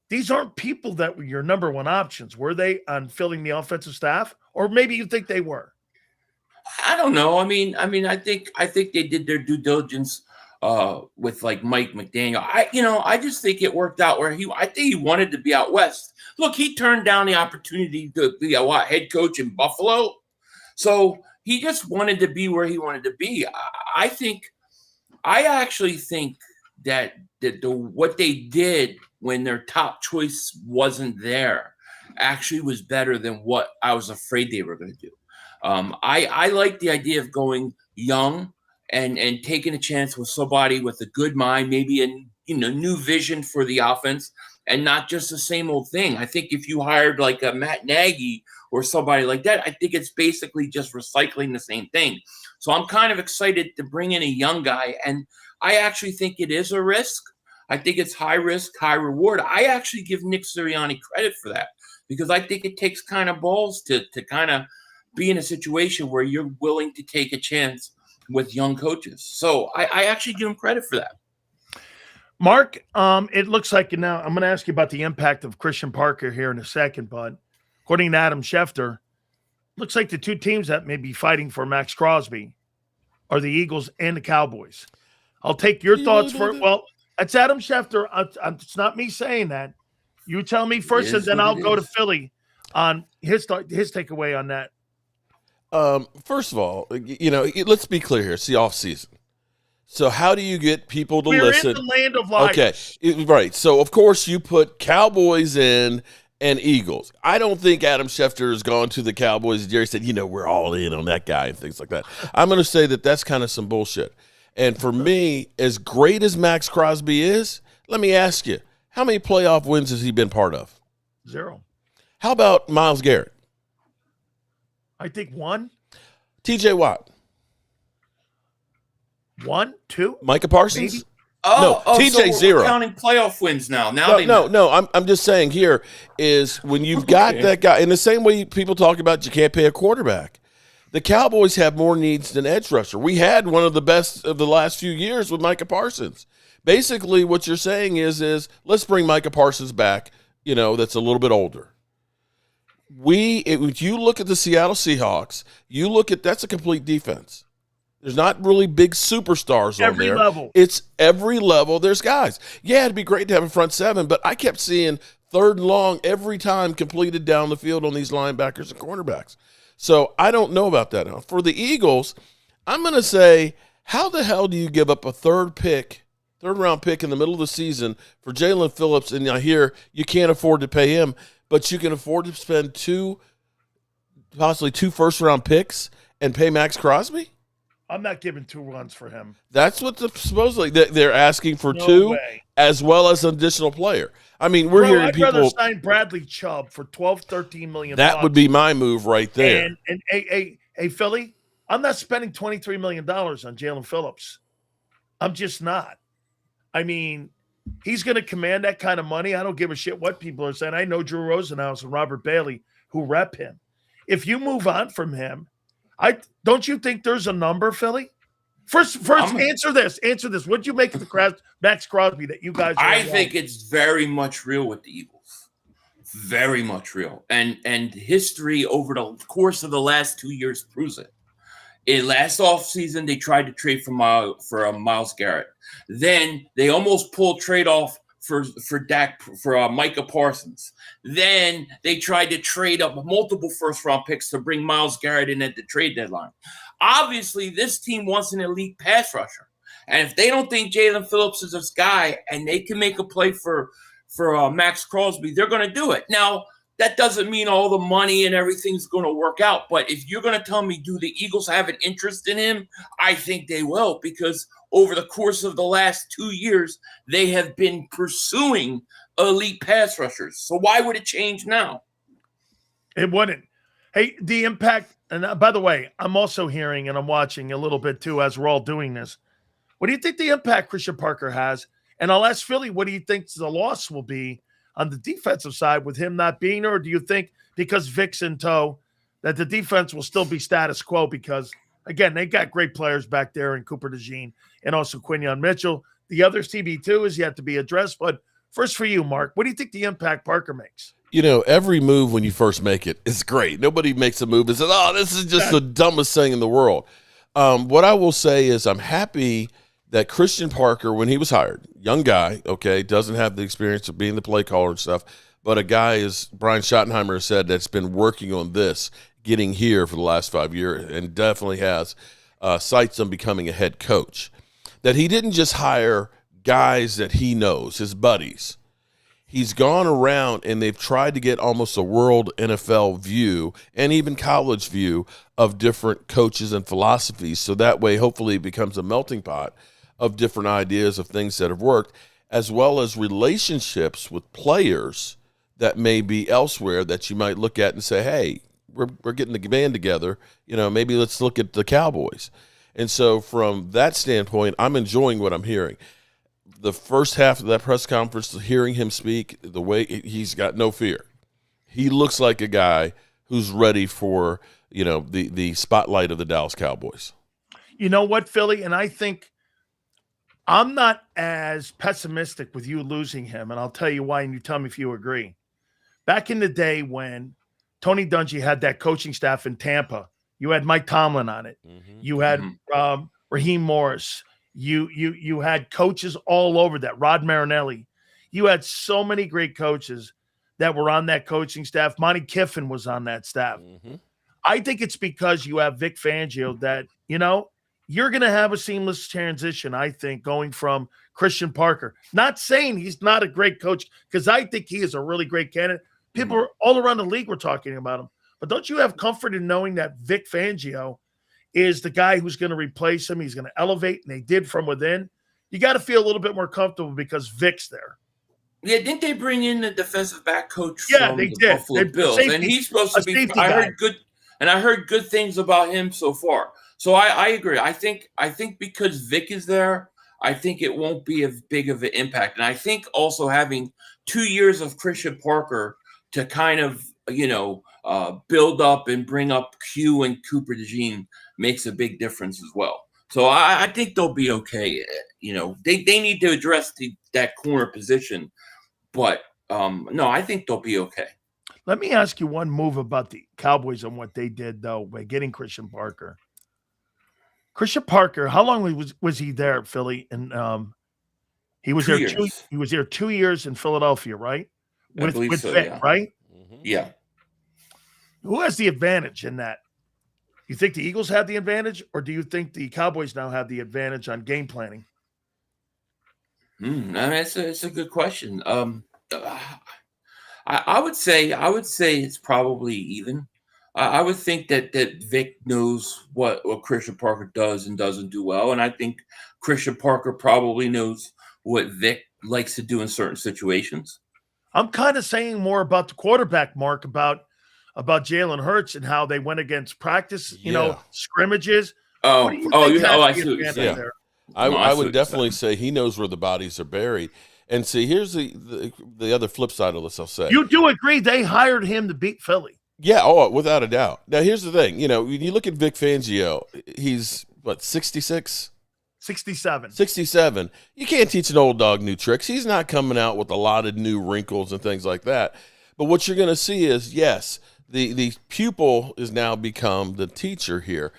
These aren't people that were your number one options. Were they on filling the offensive staff? Or maybe you think they were. I don't know. I mean, I think they did their due diligence with like Mike McDaniel. I just think it worked out where I think he wanted to be out west. Look, he turned down the opportunity to be a head coach in Buffalo, so he just wanted to be where he wanted to be. I actually think that what they did when their top choice wasn't there actually was better than what I was afraid they were going to do. I like the idea of going young and taking a chance with somebody with a good mind, maybe a new vision for the offense, and not just the same old thing. I think if you hired like a Matt Nagy or somebody like that, I think it's basically just recycling the same thing. So I'm kind of excited to bring in a young guy, and I actually think it is a risk. I think it's high risk, high reward. I actually give Nick Sirianni credit for that because I think it takes kind of balls to kind of be in a situation where you're willing to take a chance with young coaches. So I actually give him credit for that. Mark, it looks like now I'm going to ask you about the impact of Christen Parker here in a second, but according to Adam Schefter, looks like the 2 teams that may be fighting for Max Crosby are the Eagles and the Cowboys. I'll take your thoughts for well, it's Adam Schefter. It's not me saying that. You tell me first, and then I'll go to Philly on his takeaway on that. First of all, let's be clear here. It's the off season. So how do you get people to listen? We're in the land of liars. Okay, right. So, of course, you put Cowboys in and Eagles. I don't think Adam Schefter has gone to the Cowboys and Jerry said, we're all in on that guy and things like that. I'm going to say that that's kind of some bullshit. And for me, as great as Max Crosby is, let me ask you, how many playoff wins has he been part of? 0. How about Myles Garrett? I think 1. TJ Watt? 1, 2. Micah Parsons? Maybe? No, TJ so we're 0. Counting playoff wins now. No. I'm just saying here is when you've got that guy, in the same way people talk about you can't pay a quarterback. The Cowboys have more needs than edge rusher. We had one of the best of the last few years with Micah Parsons. Basically, what you're saying is let's bring Micah Parsons back, that's a little bit older. If you look at the Seattle Seahawks, that's a complete defense. There's not really big superstars on there. Every level. It's every level. There's guys. Yeah, it'd be great to have a front seven, but I kept seeing 3rd and long every time completed down the field on these linebackers and cornerbacks. So I don't know about that now. For the Eagles, I'm going to say, how the hell do you give up a third-round pick in the middle of the season for Jalen Phillips, and I hear you can't afford to pay him, but you can afford to spend possibly 2 first-round picks and pay Max Crosby? I'm not giving 2 runs for him. That's what supposedly they're asking for. No 2 way. as well as an additional player. I mean, we're hearing I'd people. rather sign Bradley Chubb for $12-13 million. That would be my move right there. And hey, Philly, I'm not spending $23 million on Jalen Phillips. I'm just not. I mean, he's going to command that kind of money. I don't give a shit what people are saying. I know Drew Rosenhaus and Robert Bailey who rep him. If you move on from him, don't you think there's a number, Philly? First, answer this. What'd you make of the Max Crosby that you guys? I think it's very much real with the Eagles, very much real, and history over the course of the last 2 years proves it. In last offseason, they tried to trade for Myles Garrett. Then they almost pulled trade off for Micah Parsons. Then they tried to trade up multiple first-round picks to bring Myles Garrett in at the trade deadline. Obviously, this team wants an elite pass rusher. And if they don't think Jalen Phillips is this guy and they can make a play for Max Crosby, they're going to do it. Now, that doesn't mean all the money and everything's going to work out. But if you're going to tell me, do the Eagles have an interest in him? I think they will, because over the course of the last 2 years, they have been pursuing elite pass rushers. So why would it change now? It wouldn't. Hey, the impact, and by the way, I'm also hearing and I'm watching a little bit too as we're all doing this. What do you think the impact Christian Parker has? And I'll ask Philly, what do you think the loss will be on the defensive side with him not being there? Or do you think because Vic's in tow that the defense will still be status quo? Because, again, they got great players back there in Cooper DeJean and also Quinyon Mitchell. The other CB2 is yet to be addressed. But first for you, Mark, what do you think the impact Parker makes? Every move when you first make it is great. Nobody makes a move and says, oh, this is just the dumbest thing in the world. What I will say is I'm happy that Christian Parker, when he was hired, young guy, okay, doesn't have the experience of being the play caller and stuff, but a guy, as Brian Schottenheimer said, that's been working on this, getting here for the last 5 years, and definitely has sights on becoming a head coach. That he didn't just hire guys that he knows, his buddies. He's gone around and they've tried to get almost a world NFL view and even college view of different coaches and philosophies. So that way, hopefully, it becomes a melting pot of different ideas of things that have worked, as well as relationships with players that may be elsewhere that you might look at and say, hey, we're getting the band together. Maybe let's look at the Cowboys. And so from that standpoint, I'm enjoying what I'm hearing. The first half of that press conference, hearing him speak, the way he's got no fear. He looks like a guy who's ready for, the spotlight of the Dallas Cowboys. You know what, Philly? And I think I'm not as pessimistic with you losing him, and I'll tell you why, and you tell me if you agree. Back in the day when Tony Dungy had that coaching staff in Tampa, you had Mike Tomlin on it. Mm-hmm. You had Raheem Morris. You had coaches all over that. Rod Marinelli. You had so many great coaches that were on that coaching staff. Monty Kiffin was on that staff. Mm-hmm. I think it's because you have Vic Fangio that, you're going to have a seamless transition, I think, going from Christian Parker. Not saying he's not a great coach, because I think he is a really great candidate, People are all around the league were talking about him. But don't you have comfort in knowing that Vic Fangio is the guy who's going to replace him? He's going to elevate, and they did from within. You got to feel a little bit more comfortable because Vic's there. Yeah, didn't they bring in the defensive back coach from the did. Buffalo Bills? And he's supposed to be. I heard good things about him so far. So I agree. I think because Vic is there, I think it won't be as big of an impact. And I think also having 2 years of Christian Parker to kind of build up and bring up Q and Cooper DeJean makes a big difference as well. So I think they'll be okay. They need to address that corner position. But no, I think they'll be okay. Let me ask you one move about the Cowboys and what they did, though, by getting Christian Parker. Christian Parker, how long was he there at Philly? And he was 2 there years. He was there 2 years in Philadelphia, right? With so, Vic, yeah. right? Yeah. Who has the advantage in that? You think the Eagles have the advantage, or do you think the Cowboys now have the advantage on game planning? I mean, it's a good question. I would say it's probably even. I would think that Vic knows what Christian Parker does and doesn't do well, and I think Christian Parker probably knows what Vic likes to do in certain situations. I'm kind of saying more about the quarterback, Mark, about Jalen Hurts and how they went against practice, scrimmages. I see what you're saying. There? I would definitely say he knows where the bodies are buried. And see, here's the other flip side of this, I'll say. You do agree they hired him to beat Philly? Yeah, without a doubt. Now, here's the thing. When you look at Vic Fangio, he's, 66? 67. 67. You can't teach an old dog new tricks. He's not coming out with a lot of new wrinkles and things like that. But what you're going to see is, yes, the pupil is now become the teacher here.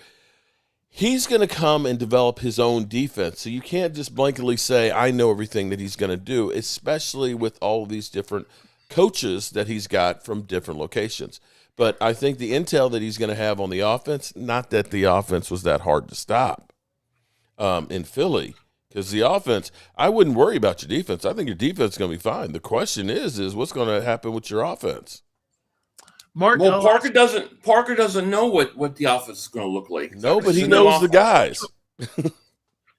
He's going to come and develop his own defense. So you can't just blanketly say, I know everything that he's going to do, especially with all of these different coaches that he's got from different locations. But I think the intel that he's going to have on the offense, not that the offense was that hard to stop in Philly, because the offense, I wouldn't worry about your defense. I think your defense is going to be fine. The question is what's going to happen with your offense? Mark, Parker doesn't know what the offense is going to look like. No, but he knows the guys.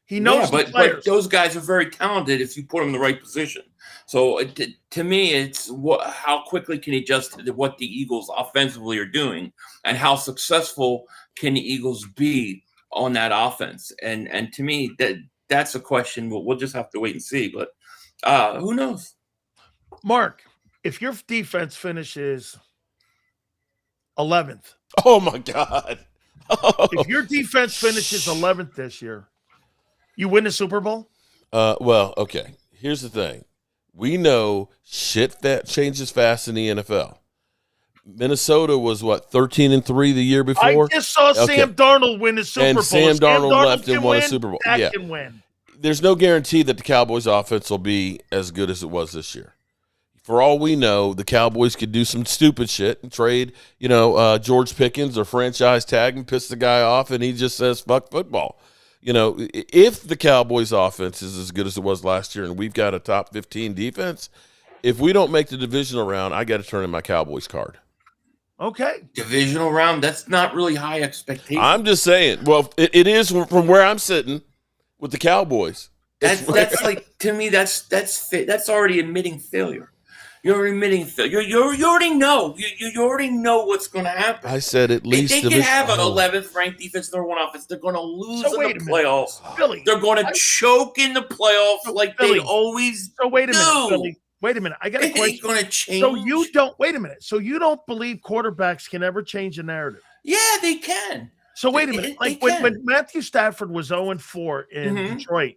He knows the players. But those guys are very talented if you put them in the right position. So to me, it's how quickly can he adjust to what the Eagles offensively are doing, and how successful can the Eagles be on that offense? And to me, that's a question we'll just have to wait and see. But who knows? Mark, if your defense finishes 11th. Oh, my God. If your defense finishes 11th this year, you win the Super Bowl? Well, okay. Here's the thing. We know shit that changes fast in the NFL. Minnesota was, 13-3 the year before? I just saw Sam Darnold win the Super Bowl. Sam Darnold left and won a Super Bowl. That can win. There's no guarantee that the Cowboys' offense will be as good as it was this year. For all we know, the Cowboys could do some stupid shit and trade, George Pickens or franchise tag and piss the guy off, and he just says, fuck football. If the Cowboys' offense is as good as it was last year and we've got a top 15 defense, if we don't make the divisional round, I got to turn in my Cowboys card. Okay. Divisional round, that's not really high expectation. I'm just saying. Well, it is from where I'm sitting with the Cowboys. That's like, to me, that's already admitting failure. You're admitting failure. You already know. You already know what's going to happen. I said at least they can have an 11th ranked defense, number one offense. They're going to lose in the playoffs. Philly, they're going to choke in the playoffs like they always do. Wait a minute, Philly. Wait a minute. I got a question. It's going to change. So you don't wait a minute. So you don't believe quarterbacks can ever change the narrative? Yeah, they can. So wait a minute. Like when Matthew Stafford was 0-4 in Detroit,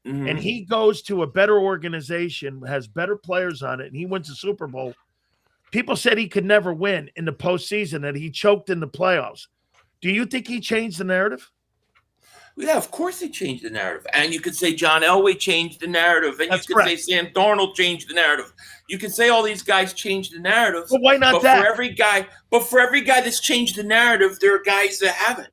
and he goes to a better organization, has better players on it, and he wins the Super Bowl, people said he could never win in the postseason, that he choked in the playoffs. Do you think he changed the narrative? Yeah, of course he changed the narrative. And you could say John Elway changed the narrative. And you could say Sam Darnold changed the narrative. You can say all these guys changed the narrative. But why not that? For every guy that's changed the narrative, there are guys that haven't.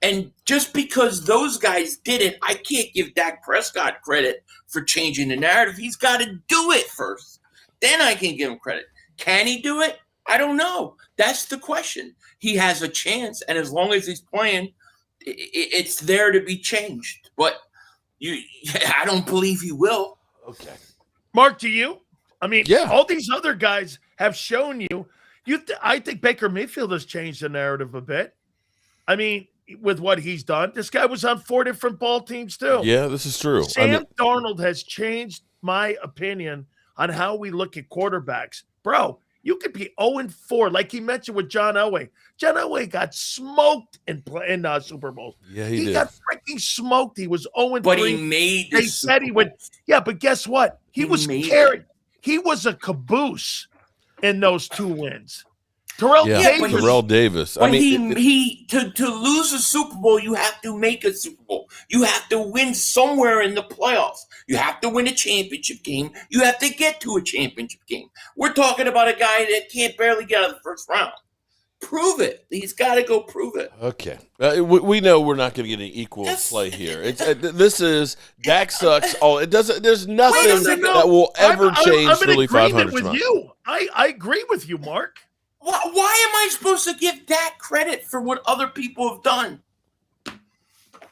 And just because those guys did it, I can't give Dak Prescott credit for changing the narrative. He's got to do it first. Then I can give him credit. Can he do it? I don't know. That's the question. He has a chance, and as long as he's playing, it's there to be changed. But I don't believe he will. Okay. Mark, do you? I mean, yeah. All these other guys have shown you. I think Baker Mayfield has changed the narrative a bit. I mean, with what he's done, this guy was on 4 different ball teams too. Yeah, this is true. Sam Darnold has changed my opinion on how we look at quarterbacks. Bro, you could be 0-4, like he mentioned with John Elway. John Elway got smoked in Super Bowls. Yeah, he did. Got freaking smoked. He was 0-3. But he made They said he would. Yeah, but guess what? He was carried. He was a caboose in those 2 wins. Terrell Davis. But to lose a Super Bowl, you have to make a Super Bowl. You have to win somewhere in the playoffs. You have to win a championship game. You have to get to a championship game. We're talking about a guy that can't barely get out of the first round. Prove it. He's got to go prove it. Okay. We know we're not going to get an equal play here. This is Dak sucks. There's nothing that will ever change Philly 500's with mind. You. I agree with you, Mark. Why am I supposed to give Dak credit for what other people have done?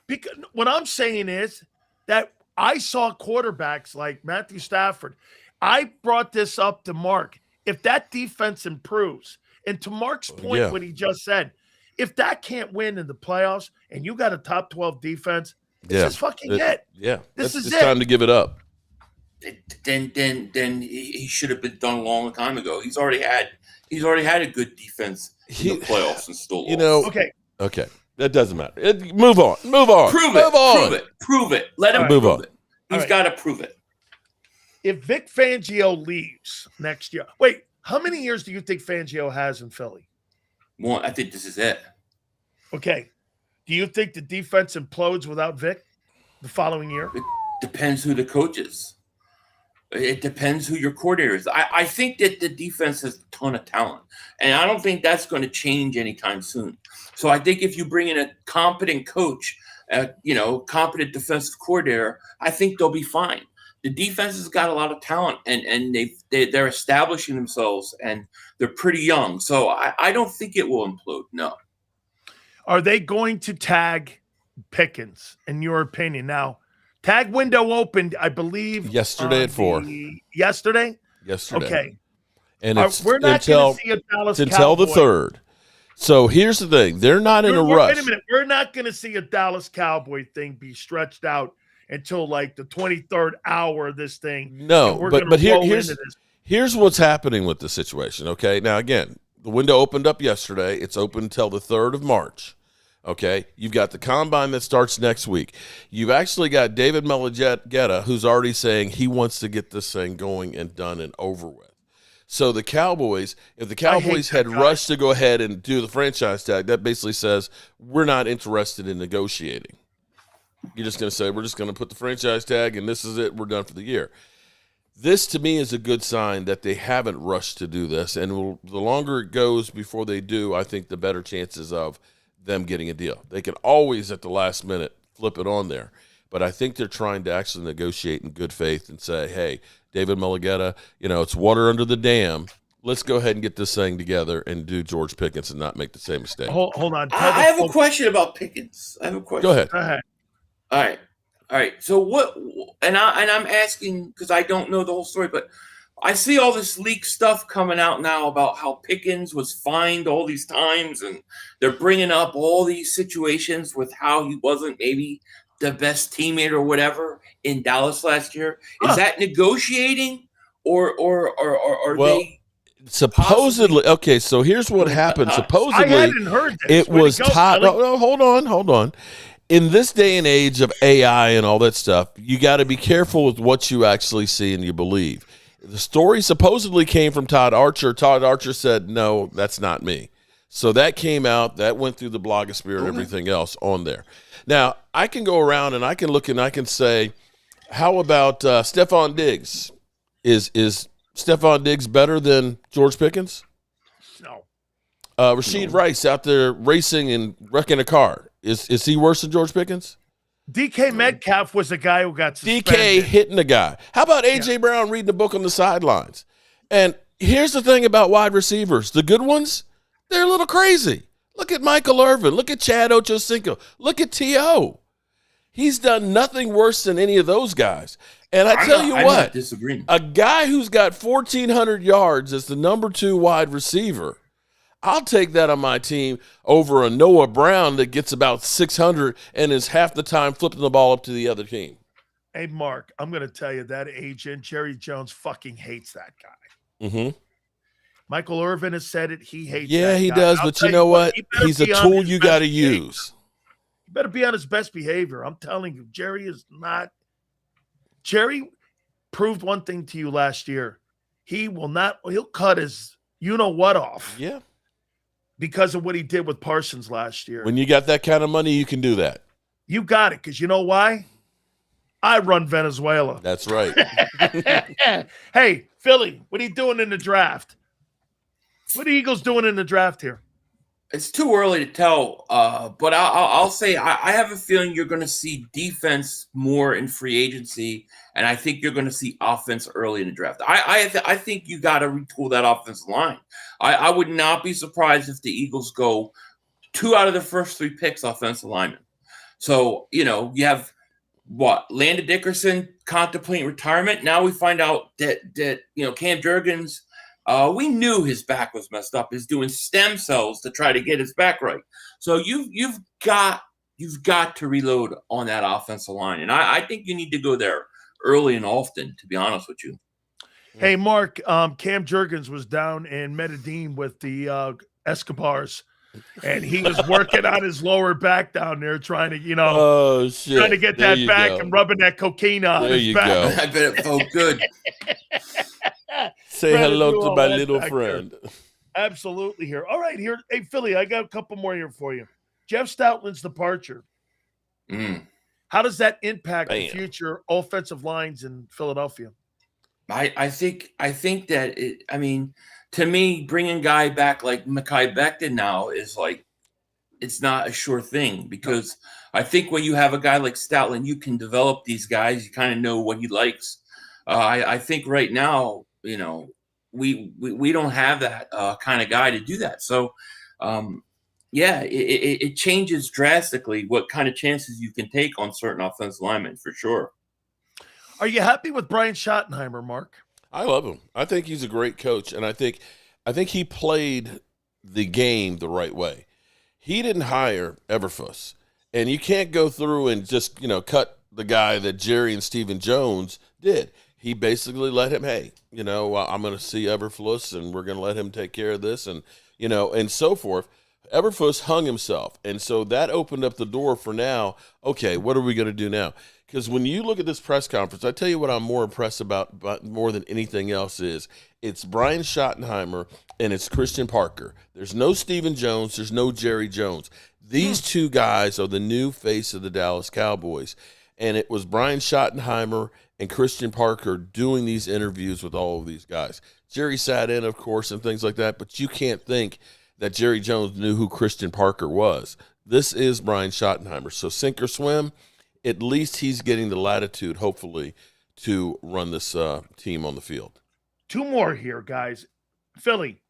Because what I'm saying is that I saw quarterbacks like Matthew Stafford. I brought this up to Mark. If that defense improves, and to Mark's point, what he just said, if that can't win in the playoffs and you got a top 12 defense, this is fucking it. Yeah. This is it's time to give it up. Then he should have been done a long time ago. He's already had a good defense in the playoffs and still lost. Okay. That doesn't matter. Move on. Prove it. Let him prove it. He's got to prove it. If Vic Fangio leaves next year, wait, how many years do you think Fangio has in Philly? One. I think this is it. Okay. Do you think the defense implodes without Vic the following year? It depends who the coach is. It depends who your coordinator is. I think that the defense has a ton of talent, and I don't think that's going to change anytime soon. So I think if you bring in a competent coach, competent defensive coordinator, I think they'll be fine. The defense has got a lot of talent, and they're establishing themselves, and they're pretty young. So I don't think it will implode. No. Are they going to tag Pickens, in your opinion? Now, tag window opened, I believe, yesterday at 4. Yesterday? Okay. And we're not going to see a Dallas until the 3rd. So here's the thing. They're not in a rush. Wait a minute. We're not going to see a Dallas Cowboy thing be stretched out until like the 23rd hour of this thing. No, but here's what's happening with the situation, okay? Now, again, the window opened up yesterday. It's open until the 3rd of March. Okay, you've got the combine that starts next week. You've actually got David Mulugheta, who's already saying he wants to get this thing going and done and over with. So the Cowboys, if the Cowboys had rushed to go ahead and do the franchise tag, that basically says we're not interested in negotiating. You're just going to say we're just going to put the franchise tag and this is it. We're done for the year. This, to me, is a good sign that they haven't rushed to do this. And the longer it goes before they do, I think the better chances of them getting a deal. They can always at the last minute flip it on there, but I think they're trying to actually negotiate in good faith and say, hey, David Mulugheta, it's water under the dam. Let's go ahead and get this thing together and do George Pickens and not make the same mistake. Hold on. I have a question about Pickens. Go ahead. All right. So what? And I'm asking because I don't know the whole story, but I see all this leak stuff coming out now about how Pickens was fined all these times, and they're bringing up all these situations with how he wasn't maybe the best teammate or whatever in Dallas last year. Is that negotiating or they? Supposedly, okay. So here's what happened. Supposedly, I hadn't heard it this. was Todd. No, hold on. In this day and age of AI and all that stuff, you got to be careful with what you actually see and you believe. The story supposedly came from Todd Archer. Todd Archer said, no, that's not me. So that came out. That went through the blogosphere and everything else on there. Now, I can go around and I can look and I can say, how about Stephon Diggs? Is Stephon Diggs better than George Pickens? No. Rashid Rice out there racing and wrecking a car. Is he worse than George Pickens? DK Metcalf was the guy who got suspended. DK hitting the guy. How about A.J. Brown reading the book on the sidelines? And Here's the thing about wide receivers. The good ones, they're a little crazy. Look at Michael Irvin. Look at Chad Ochocinco. Look at T.O. He's done nothing worse than any of those guys. And I'm not disagreeing. A guy who's got 1,400 yards as the number 2 wide receiver, I'll take that on my team over a Noah Brown that gets about 600 and is half the time flipping the ball up to the other team. Hey, Mark, I'm going to tell you that agent, Jerry Jones, fucking hates that guy. Mm-hmm. Michael Irvin has said it. He hates that Yeah, he guy. does, I'll but tell you know what? He's a tool you got to use. You better be on his best behavior. I'm telling you, Jerry is not. Jerry proved one thing to you last year. He'll cut his you-know-what off. Yeah. Because of what he did with Parsons last year. When you got that kind of money, you can do that. You got it, because you know why? I run Venezuela. That's right. Hey, Philly, what are you doing in the draft? What are the Eagles doing in the draft here? It's too early to tell, but I'll say I have a feeling you're going to see defense more in free agency, and I think you're going to see offense early in the draft. I think you got to retool that offensive line. I would not be surprised if the Eagles go 2 out of the first 3 picks offensive linemen. So, you have Landon Dickerson contemplating retirement. Now we find out that Cam Jurgens, we knew his back was messed up. He's doing stem cells to try to get his back right. So you've got to reload on that offensive line, and I think you need to go there early and often. To be honest with you. Hey, Mark, Cam Jurgens was down in Medellin with the Escobars, and he was working on his lower back down there, trying to, trying to get that back and rubbing that cocaine on his back. Go. I bet it felt good. Say hello to my little friend. There. Absolutely here. All right, here. Hey, Philly, I got a couple more here for you. Jeff Stoutland's departure. How does that impact the future offensive lines in Philadelphia? I think that to me, bringing a guy back like Mekhi Becton now is like, it's not a sure thing, because I think when you have a guy like Stoutland, you can develop these guys. You kind of know what he likes. I think right now, we don't have that kind of guy to do that. So, it changes drastically what kind of chances you can take on certain offensive linemen, for sure. Are you happy with Brian Schottenheimer, Mark? I love him. I think he's a great coach, and I think he played the game the right way. He didn't hire Eberflus, and you can't go through and just cut the guy that Jerry and Stephen Jones did. He basically let him, I'm going to see Eberflus, and we're going to let him take care of this, and and so forth. Eberflus hung himself, and so that opened up the door for now. Okay, what are we going to do now? Because when you look at this press conference, I tell you what I'm more impressed about more than anything else is it's Brian Schottenheimer and it's Christen Parker. There's no Stephen Jones. There's no Jerry Jones. These two guys are the new face of the Dallas Cowboys. And it was Brian Schottenheimer and Christen Parker doing these interviews with all of these guys. Jerry sat in, of course, and things like that, but you can't think that Jerry Jones knew who Christen Parker was. This is Brian Schottenheimer. So sink or swim, at least he's getting the latitude, hopefully, to run this team on the field. 2 more here, guys. Philly,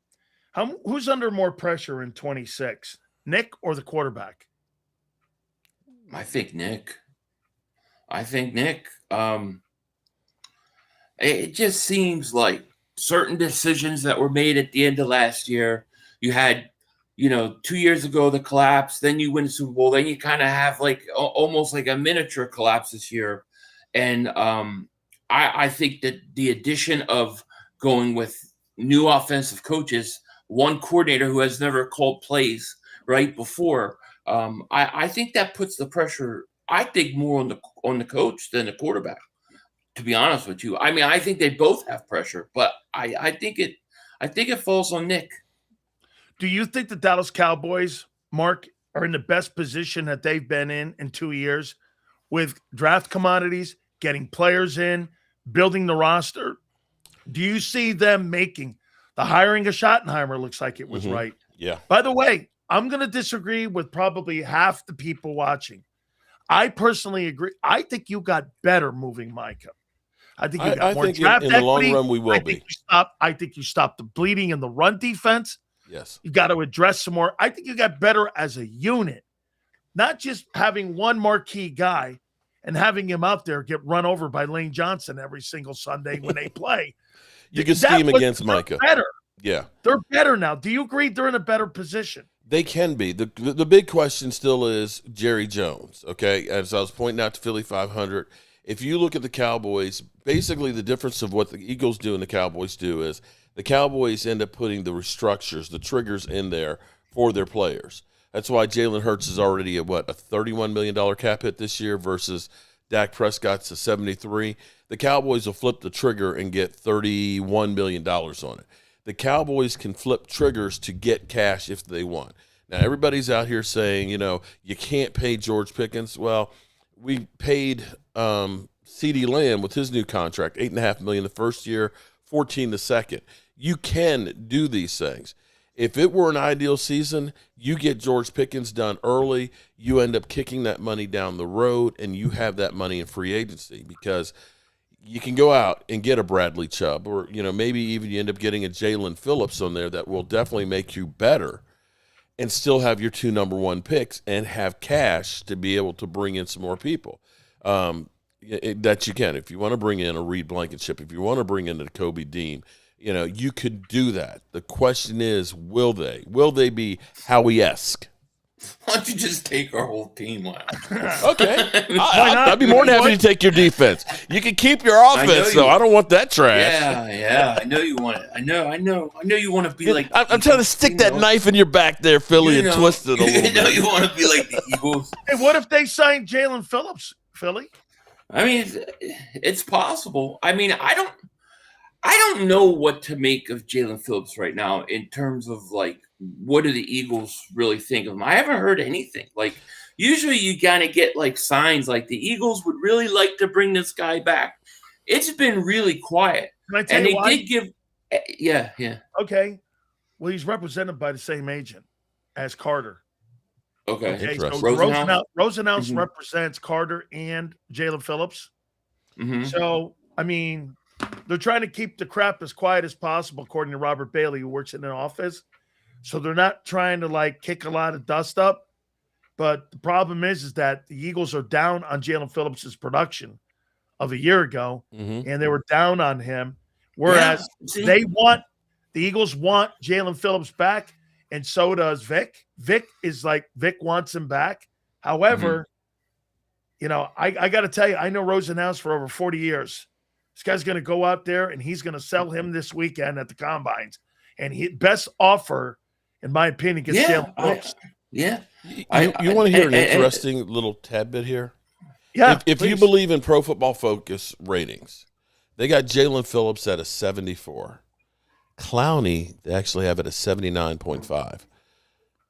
who's under more pressure in 26, Nick or the quarterback? I think Nick. It just seems like certain decisions that were made at the end of last year, you had, 2 years ago, the collapse, then you win the Super Bowl, then you kind of have like almost like a miniature collapse this year. And I think that the addition of going with new offensive coaches, one coordinator who has never called plays right before, I think that puts the pressure, I think, more on the coach than the quarterback, to be honest with you. I mean, I think they both have pressure, but I think it falls on Nick. Do you think the Dallas Cowboys, Mark, are in the best position that they've been in 2 years with draft commodities, getting players in, building the roster? Do you see them making the hiring of Schottenheimer? Looks like it was right. Yeah. By the way, I'm going to disagree with probably half the people watching. I personally agree. I think you got better moving Micah. I think you got I more think draft in the long equity. run we will be. I think you stop the bleeding in the run defense. Yes. You got to address some more. I think you got better as a unit, not just having one marquee guy and having him out there get run over by Lane Johnson every single Sunday when they play. You can scheme against Micah. Better. Yeah. They're better now. Do you agree they're in a better position? They can be. The big question still is Jerry Jones, okay? As I was pointing out to Philly.500, if you look at the Cowboys, basically the difference of what the Eagles do and the Cowboys do is the Cowboys end up putting the restructures, the triggers in there for their players. That's why Jalen Hurts is already at, a $31 million cap hit this year versus Dak Prescott's a $73. The Cowboys will flip the trigger and get $31 million on it. The Cowboys can flip triggers to get cash if they want. Now, everybody's out here saying, you can't pay George Pickens. Well, we paid CeeDee Lamb with his new contract, $8.5 million the first year, $14 the second. You can do these things. If it were an ideal season, you get George Pickens done early, you end up kicking that money down the road, and you have that money in free agency because you can go out and get a Bradley Chubb or, maybe even you end up getting a Jalen Phillips on there that will definitely make you better and still have your 2 number 1 picks and have cash to be able to bring in some more people. That you can. If you want to bring in a Reed Blankenship, if you want to bring in a Kobe Dean, you could do that. The question is, will they? Will they be Howie-esque? Why don't you just take our whole team out? Okay. I'd be more than happy to take your defense. You can keep your offense, though. I don't want that trash. Yeah. I know you want it. I know you want to be like. I'm trying to stick that knife in your back there, Philly, and twist it a little bit. I know you want to be like the Eagles. Hey, what if they signed Jalen Phillips, Philly? I mean, it's possible. I mean, I don't know what to make of Jalen Phillips right now in terms of what do the Eagles really think of him? I haven't heard anything. Usually you gotta get signs like the Eagles would really like to bring this guy back. It's been really quiet. Can I tell you why? Did give, yeah. Okay. Well, he's represented by the same agent as Carter. Okay. So Rosenhaus represents Carter and Jalen Phillips. Mm-hmm. So, I mean, they're trying to keep the crap as quiet as possible, according to Robert Bailey, who works in an office. So they're not trying to kick a lot of dust up. But the problem is that the Eagles are down on Jalen Phillips' production of a year ago, and they were down on him. Whereas the Eagles want Jalen Phillips back, and so does Vic. Vic wants him back. However, I got to tell you, I know Rosenhaus for over 40 years. This guy's going to go out there, and he's going to sell him this weekend at the Combines. And best offer, in my opinion, gets Jalen Phillips. You want to hear an interesting little tad bit here? Yeah. If you believe in Pro Football Focus ratings, they got Jalen Phillips at a 74. Clowney, they actually have it at 79.5.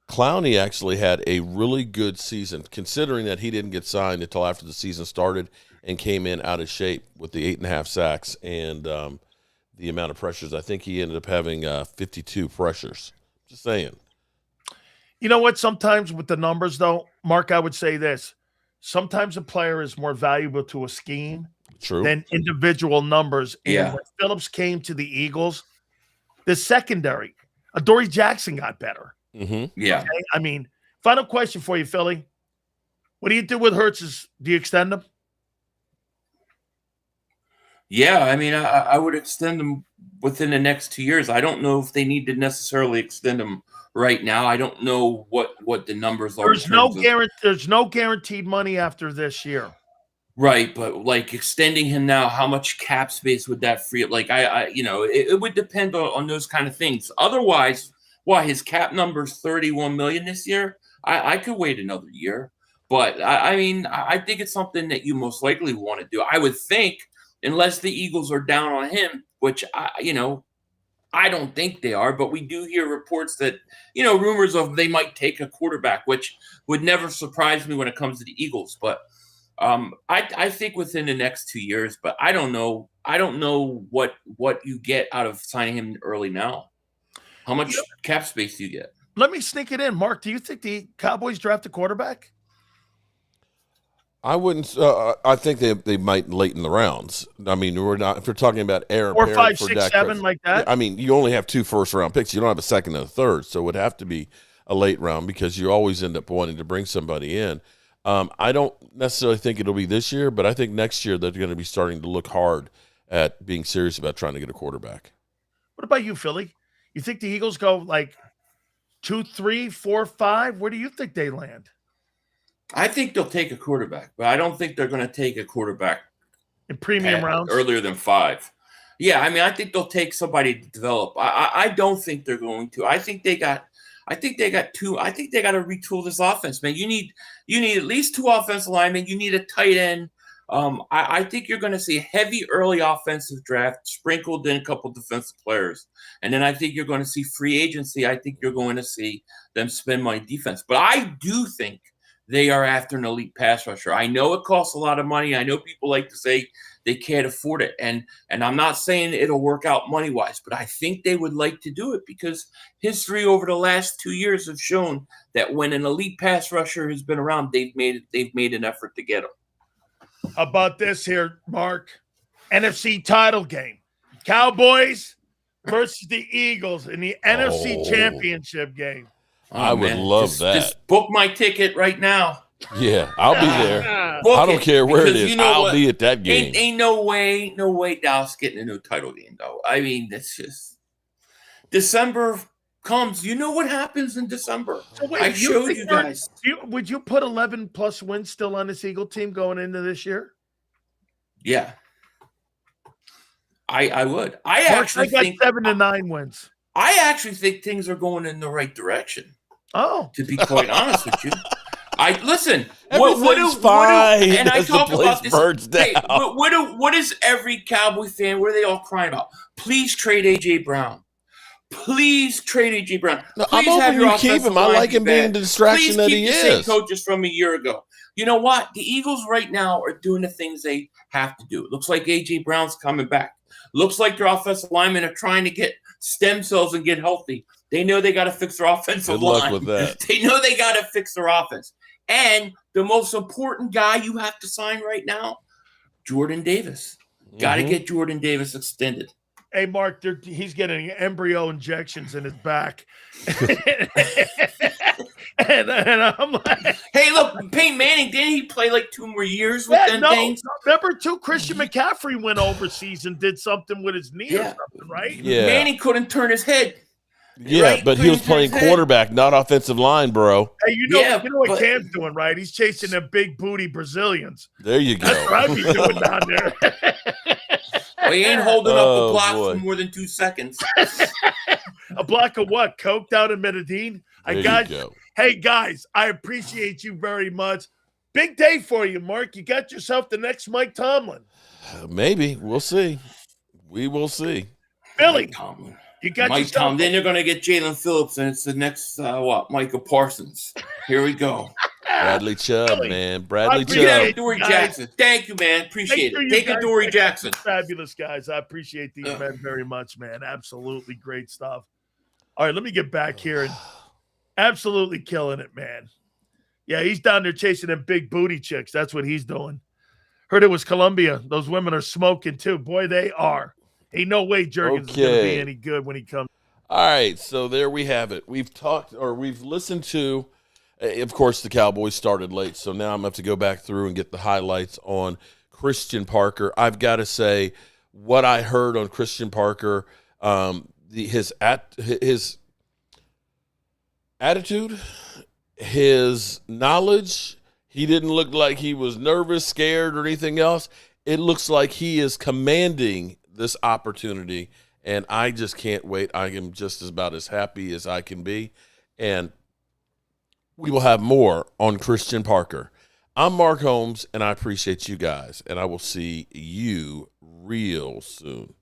Clowney actually had a really good season, considering that he didn't get signed until after the season started and came in out of shape with the 8.5 sacks and the amount of pressures. I think he ended up having 52 pressures. Just saying. You know what? Sometimes with the numbers, though, Mark, I would say this. Sometimes a player is more valuable to a scheme than individual numbers. And when Phillips came to the Eagles, the secondary, Adoree Jackson got better. Mm-hmm. Yeah. Okay? I mean, final question for you, Philly. What do you do with Hurts? Do you extend him? Yeah, I mean, I would extend them within the next 2 years. I don't know if they need to necessarily extend them right now. I don't know what the numbers are. There's no guaranteed money after this year. Right, but extending him now, how much cap space would that free up? It would depend on those kind of things. Otherwise, his cap number's $31 million this year. I could wait another year, but I mean, I think it's something that you most likely want to do. I would think, unless the Eagles are down on him, which I don't think they are, but we do hear reports that, rumors of they might take a quarterback, which would never surprise me when it comes to the Eagles. But I think within the next 2 years, but I don't know. I don't know what you get out of signing him early now. How much cap space do you get? Let me sneak it in. Mark, do you think the Cowboys draft a quarterback? I wouldn't. I think they might late in the rounds. I mean, we're not. If we're talking about Aaron 4, Parrott 5, for 6, Dak 7, Prescott. like that. Yeah, I mean, you only have 2 first-round picks. You don't have a second and a third, so it would have to be a late round because you always end up wanting to bring somebody in. I don't necessarily think it'll be this year, but I think next year they're going to be starting to look hard at being serious about trying to get a quarterback. What about you, Philly? You think the Eagles go like 2, 3, 4, 5? Where do you think they land? I think they'll take a quarterback, but I don't think they're going to take a quarterback in premium rounds earlier than 5. Yeah, I mean, I think they'll take somebody to develop. I don't think they're going to. I think they got 2. I think they got to retool this offense, man. You need at least 2 offensive linemen. You need a tight end. I think you're going to see a heavy early offensive draft sprinkled in a couple defensive players. And then I think you're going to see free agency. I think you're going to see them spend money defense. But I do think they are after an elite pass rusher. I know it costs a lot of money. I know people like to say they can't afford it. And I'm not saying it'll work out money-wise, but I think they would like to do it because history over the last 2 years have shown that when an elite pass rusher has been around, they've made an effort to get him. How about this here, Mark? NFC title game. Cowboys versus the Eagles in the NFC Championship game. I would love that. Just book my ticket right now. Yeah, I'll be there. I don't care where it is. You know I'll be at that game. Ain't no way Dallas getting a new title game, though. I mean, that's just December comes. You know what happens in December. So wait, I showed you guys. Would you put 11+ wins still on this Eagle team going into this year? Yeah. I would. I got 7 to 9 wins. I actually think things are going in the right direction. Oh, to be quite honest with you, I listen. Everything's fine. And I talk about this. Burns down. Hey, what is every Cowboy fan? What are they all crying about? Please trade A.J. Brown. Please trade A.J. Brown. No, I'm hoping you keep him. I like him being the distraction that he is. Please keep the same coaches from a year ago. You know what? The Eagles right now are doing the things they have to do. It looks like A.J. Brown's coming back. Looks like their offensive linemen are trying to get stem cells and get healthy. They know they got to fix their offensive line. Good luck with that. They know they got to fix their offense. And the most important guy you have to sign right now, Jordan Davis. Got to get Jordan Davis extended. Hey, Mark, he's getting embryo injections in his back. and I'm like, hey, look, Peyton Manning, didn't he play like 2 more years with them things? Remember, too, Christian McCaffrey went overseas and did something with his knee or something, right? Yeah. Manning couldn't turn his head. Yeah, right? But he was playing quarterback, not offensive line, bro. Hey, you know what Cam's doing, right? He's chasing them big booty Brazilians. There you go. That's what I'd be doing down there. Well, he ain't holding up the block for more than 2 seconds. A block of what? Coke down in Medellin? There you go. Hey, guys, I appreciate you very much. Big day for you, Mark. You got yourself the next Mike Tomlin. Maybe. We'll see. We will see. Billy, Tomlin. You got Mike Tomlin. Then they're going to get Jalen Phillips, and it's the next, Michael Parsons. Here we go. Bradley Chubb, Billy, man. Bradley Chubb. Chubb. Dory Jackson. Thank you, man. Appreciate it. Take a Dory Jackson. Fabulous, guys. I appreciate these men very much, man. Absolutely great stuff. All right, let me get back here. And absolutely killing it, man. Yeah, he's down there chasing them big booty chicks. That's what he's doing. Heard it was Colombia. Those women are smoking, too. Boy, they are. Ain't no way Jurgens is going to be any good when he comes. All right, so there we have it. We've listened to, of course, the Cowboys started late, so now I'm going to have to go back through and get the highlights on Christian Parker. I've got to say, what I heard on Christian Parker, his attitude, his knowledge, he didn't look like he was nervous, scared, or anything else. It looks like he is commanding this opportunity, and I just can't wait. I am just about as happy as I can be, and we will have more on Christian Parker. I'm Mark Holmes, and I appreciate you guys, and I will see you real soon.